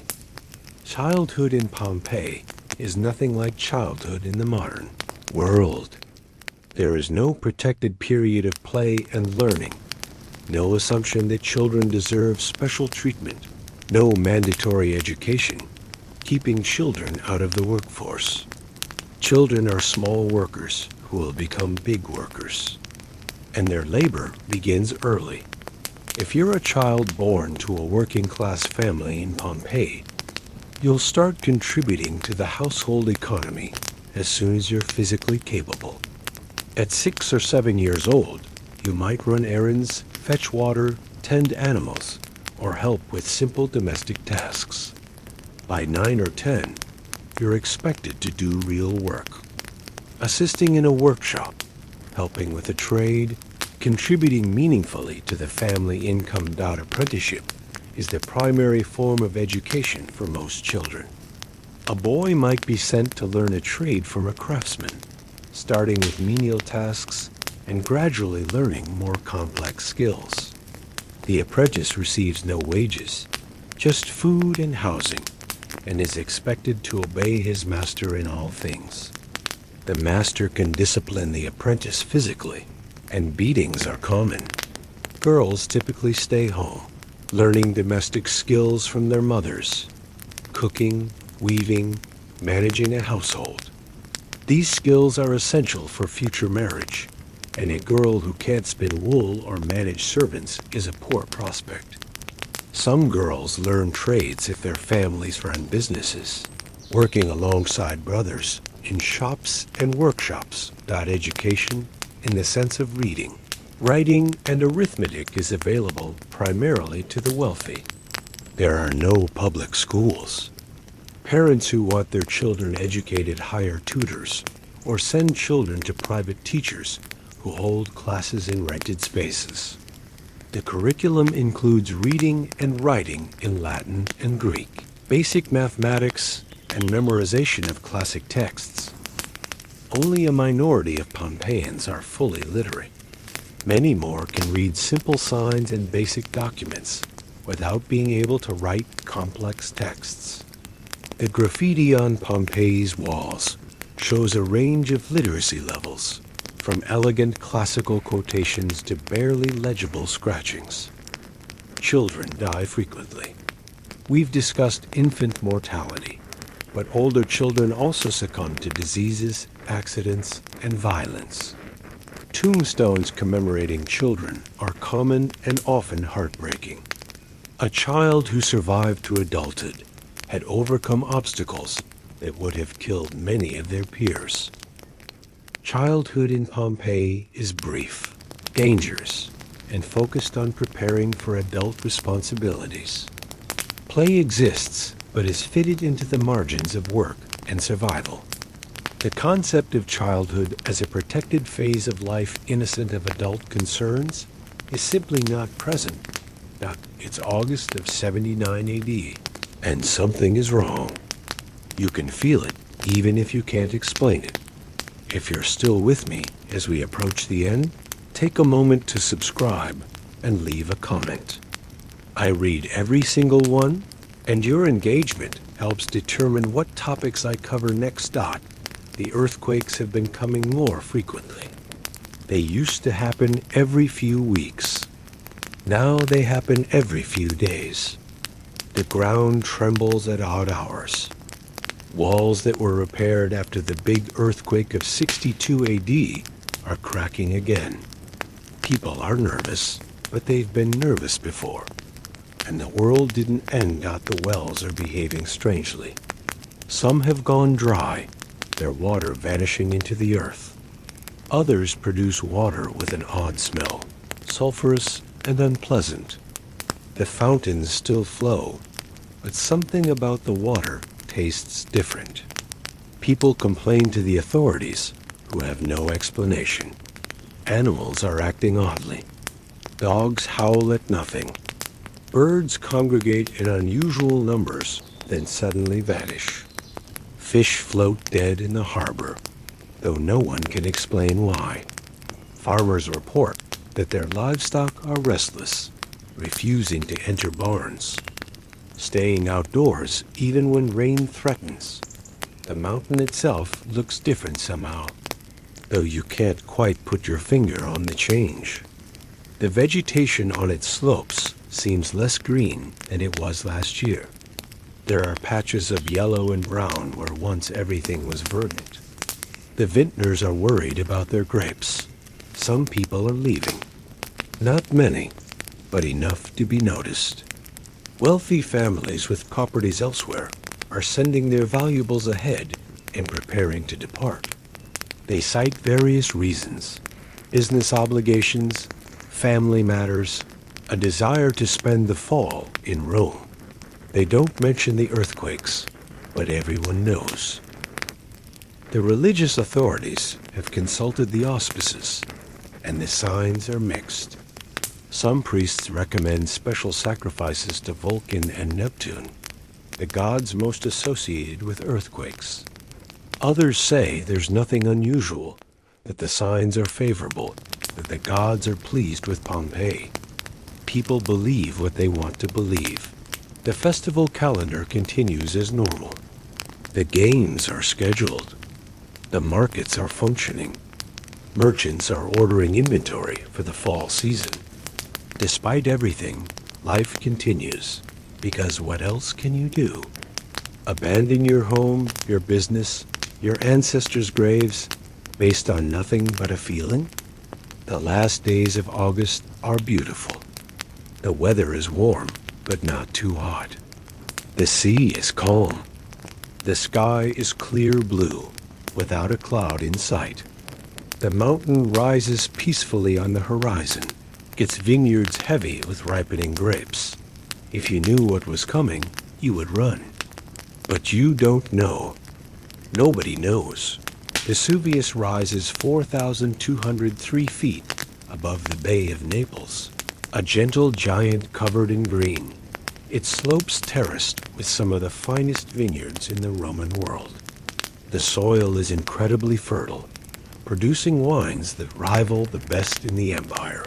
Childhood in Pompeii is nothing like childhood in the modern world. There is no protected period of play and learning, no assumption that children deserve special treatment, no mandatory education, keeping children out of the workforce. Children are small workers who will become big workers, and their labor begins early. If you're a child born to a working-class family in Pompeii, you'll start contributing to the household economy as soon as you're physically capable. At 6 or 7 years old, you might run errands, fetch water, tend animals, or help with simple domestic tasks. By 9 or 10, you're expected to do real work. Assisting in a workshop, helping with a trade, contributing meaningfully to the family income. Apprenticeship is the primary form of education for most children. A boy might be sent to learn a trade from a craftsman, starting with menial tasks and gradually learning more complex skills. The apprentice receives no wages, just food and housing, and is expected to obey his master in all things. The master can discipline the apprentice physically, and beatings are common. Girls typically stay home, learning domestic skills from their mothers, cooking, weaving, managing a household. These skills are essential for future marriage, and a girl who can't spin wool or manage servants is a poor prospect. Some girls learn trades if their families run businesses, working alongside brothers in shops and workshops. Education, in the sense of reading, writing, and arithmetic, is available primarily to the wealthy. There are no public schools. Parents who want their children educated hire tutors or send children to private teachers who hold classes in rented spaces. The curriculum includes reading and writing in Latin and Greek, basic mathematics, and memorization of classic texts. Only a minority of Pompeians are fully literate. Many more can read simple signs and basic documents without being able to write complex texts. The graffiti on Pompeii's walls shows a range of literacy levels, from elegant classical quotations to barely legible scratchings. Children die frequently. We've discussed infant mortality, but older children also succumb to diseases, accidents, and violence. Tombstones commemorating children are common and often heartbreaking. A child who survived to adulthood had overcome obstacles that would have killed many of their peers. Childhood in Pompeii is brief, dangerous, and focused on preparing for adult responsibilities. Play exists, but is fitted into the margins of work and survival. The concept of childhood as a protected phase of life innocent of adult concerns is simply not present. It's August of 79 AD, and something is wrong. You can feel it, even if you can't explain it. If you're still with me as we approach the end, take a moment to subscribe and leave a comment. I read every single one, and your engagement helps determine what topics I cover next. The earthquakes have been coming more frequently. They used to happen every few weeks. Now they happen every few days. The ground trembles at odd hours. Walls that were repaired after the big earthquake of 62 AD are cracking again. People are nervous, but they've been nervous before. And the world didn't end. The wells are behaving strangely. Some have gone dry, their water vanishing into the earth. Others produce water with an odd smell, sulfurous and unpleasant. The fountains still flow, but something about the water tastes different. People complain to the authorities, who have no explanation. Animals are acting oddly. Dogs howl at nothing. Birds congregate in unusual numbers, then suddenly vanish. Fish float dead in the harbor, though no one can explain why. Farmers report that their livestock are restless, refusing to enter barns, staying outdoors even when rain threatens. The mountain itself looks different somehow, though you can't quite put your finger on the change. The vegetation on its slopes seems less green than it was last year. There are patches of yellow and brown where once everything was verdant. The vintners are worried about their grapes. Some people are leaving. Not many, but enough to be noticed. Wealthy families with properties elsewhere are sending their valuables ahead and preparing to depart. They cite various reasons: business obligations, family matters, a desire to spend the fall in Rome. They don't mention the earthquakes, but everyone knows. The religious authorities have consulted the auspices, and the signs are mixed. Some priests recommend special sacrifices to Vulcan and Neptune, the gods most associated with earthquakes. Others say there's nothing unusual, that the signs are favorable, that the gods are pleased with Pompeii. People believe what they want to believe. The festival calendar continues as normal. The games are scheduled. The markets are functioning. Merchants are ordering inventory for the fall season. Despite everything, life continues, because what else can you do? Abandon your home, your business, your ancestors' graves, based on nothing but a feeling? The last days of August are beautiful. The weather is warm, but not too hot. The sea is calm. The sky is clear blue, without a cloud in sight. The mountain rises peacefully on the horizon, its vineyards heavy with ripening grapes. If you knew what was coming, you would run. But you don't know. Nobody knows. Vesuvius rises 4,203 feet above the Bay of Naples, a gentle giant covered in green. Its slopes terraced with some of the finest vineyards in the Roman world. The soil is incredibly fertile, producing wines that rival the best in the empire.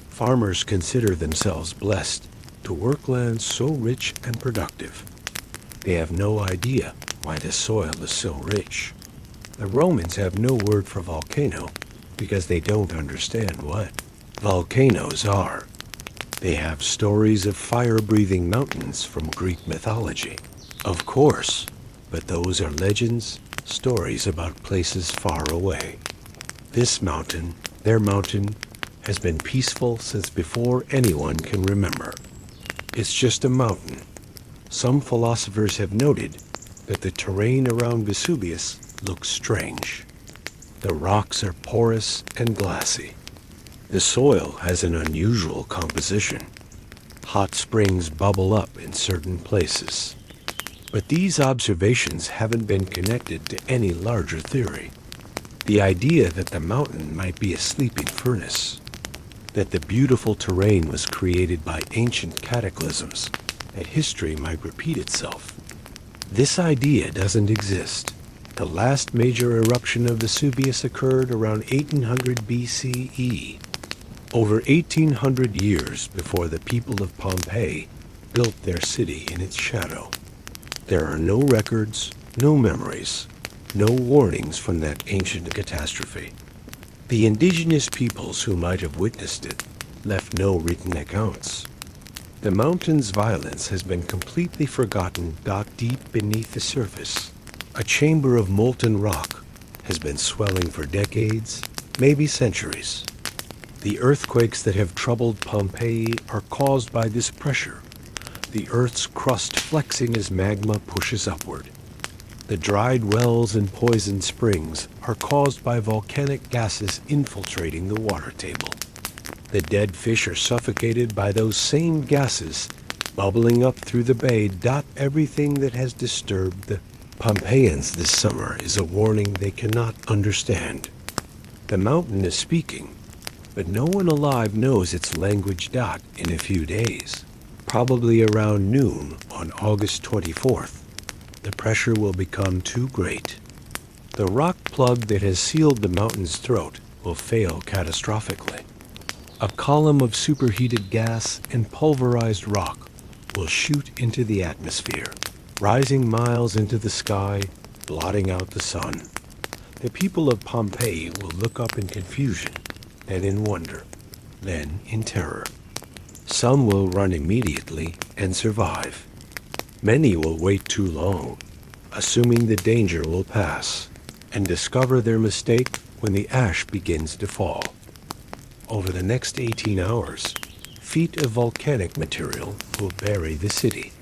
Farmers consider themselves blessed to work lands so rich and productive. They have no idea why the soil is so rich. The Romans have no word for volcano because they don't understand what volcanoes are. They have stories of fire-breathing mountains from Greek mythology. Of course, but those are legends, stories about places far away. This mountain, their mountain, has been peaceful since before anyone can remember. It's just a mountain. Some philosophers have noted that the terrain around Vesuvius looks strange. The rocks are porous and glassy. The soil has an unusual composition. Hot springs bubble up in certain places. But these observations haven't been connected to any larger theory. The idea that the mountain might be a sleeping furnace, that the beautiful terrain was created by ancient cataclysms, that history might repeat itself. This idea doesn't exist. The last major eruption of Vesuvius occurred around 1800 BCE, over 1800 years before the people of Pompeii built their city in its shadow. There are no records, no memories, no warnings from that ancient catastrophe. The indigenous peoples who might have witnessed it left no written accounts. The mountain's violence has been completely forgotten deep beneath the surface. A chamber of molten rock has been swelling for decades, maybe centuries. The earthquakes that have troubled Pompeii are caused by this pressure, the Earth's crust flexing as magma pushes upward. The dried wells and poisoned springs are caused by volcanic gases infiltrating the water table. The dead fish are suffocated by those same gases bubbling up through the bay. Everything that has disturbed the Pompeians this summer is a warning they cannot understand. The mountain is speaking, but no one alive knows its language. In a few days, probably around noon on August 24th, the pressure will become too great. The rock plug that has sealed the mountain's throat will fail catastrophically. A column of superheated gas and pulverized rock will shoot into the atmosphere, rising miles into the sky, blotting out the sun. The people of Pompeii will look up in confusion, then in wonder, then in terror. Some will run immediately and survive. Many will wait too long, assuming the danger will pass, and discover their mistake when the ash begins to fall. Over the next 18 hours, feet of volcanic material will bury the city.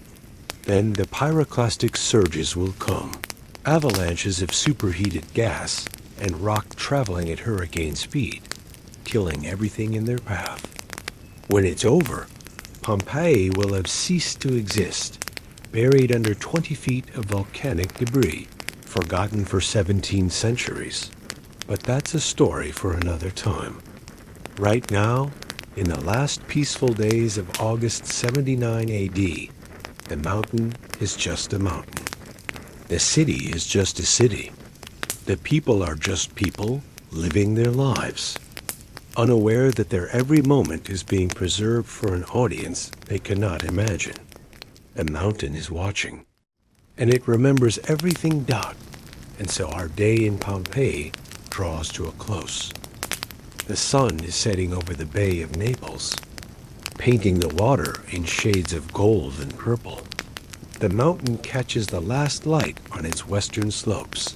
Then the pyroclastic surges will come. Avalanches of superheated gas and rock traveling at hurricane speed, killing everything in their path. When it's over, Pompeii will have ceased to exist, buried under 20 feet of volcanic debris, forgotten for 17 centuries. But that's a story for another time. Right now, in the last peaceful days of August 79 AD, the mountain is just a mountain. The city is just a city. The people are just people living their lives, unaware that their every moment is being preserved for an audience they cannot imagine. The mountain is watching, and it remembers everything done, and so our day in Pompeii draws to a close. The sun is setting over the Bay of Naples, painting the water in shades of gold and purple. The mountain catches the last light on its western slopes,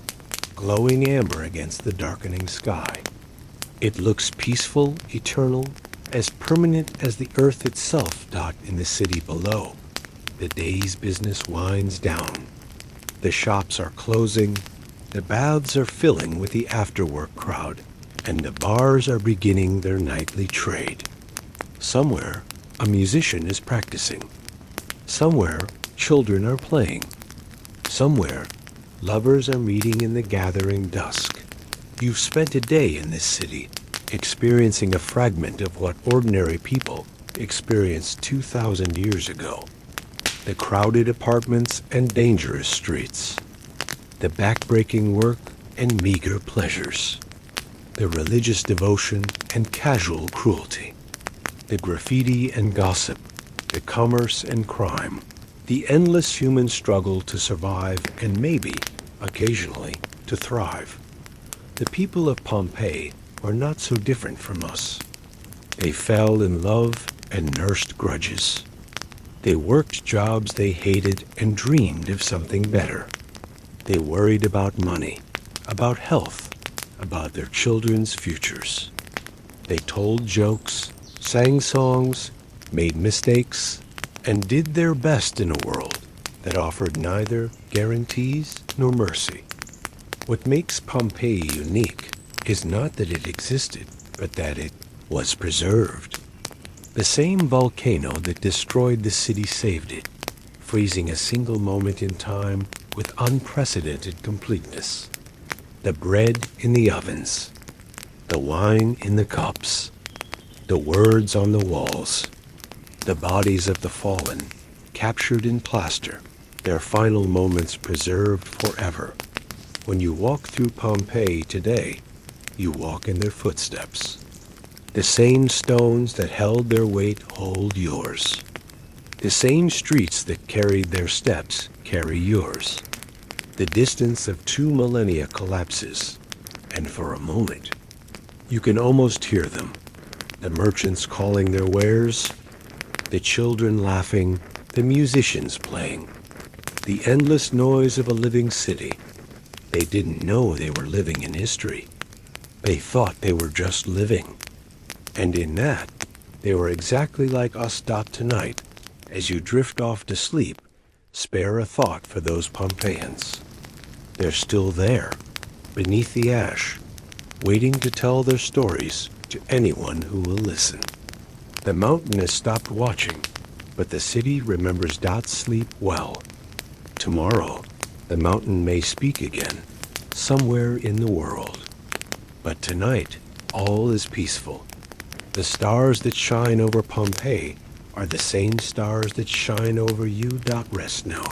glowing amber against the darkening sky. It looks peaceful, eternal, as permanent as the earth itself in the city below. The day's business winds down. The shops are closing, the baths are filling with the after-work crowd, and the bars are beginning their nightly trade. Somewhere, a musician is practicing. Somewhere, children are playing. Somewhere, lovers are meeting in the gathering dusk. You've spent a day in this city, experiencing a fragment of what ordinary people experienced 2,000 years ago. The crowded apartments and dangerous streets. The backbreaking work and meager pleasures. The religious devotion and casual cruelty. The graffiti and gossip. The commerce and crime. The endless human struggle to survive and maybe, occasionally, to thrive. The people of Pompeii were not so different from us. They fell in love and nursed grudges. They worked jobs they hated and dreamed of something better. They worried about money, about health, about their children's futures. They told jokes, sang songs, made mistakes, and did their best in a world that offered neither guarantees nor mercy. What makes Pompeii unique is not that it existed, but that it was preserved. The same volcano that destroyed the city saved it, freezing a single moment in time with unprecedented completeness. The bread in the ovens, the wine in the cups, the words on the walls, the bodies of the fallen, captured in plaster, their final moments preserved forever. When you walk through Pompeii today, you walk in their footsteps. The same stones that held their weight hold yours. The same streets that carried their steps carry yours. The distance of 2 millennia collapses, and for a moment, you can almost hear them. The merchants calling their wares, the children laughing, the musicians playing, the endless noise of a living city. They didn't know they were living in history. They thought they were just living. And in that, they were exactly like us. Tonight, as you drift off to sleep, spare a thought for those Pompeians. They're still there, beneath the ash, waiting to tell their stories to anyone who will listen. The mountain has stopped watching, but the city remembers Dot's sleep well. Tomorrow, the mountain may speak again, somewhere in the world. But tonight, all is peaceful. The stars that shine over Pompeii are the same stars that shine over you. Rest now.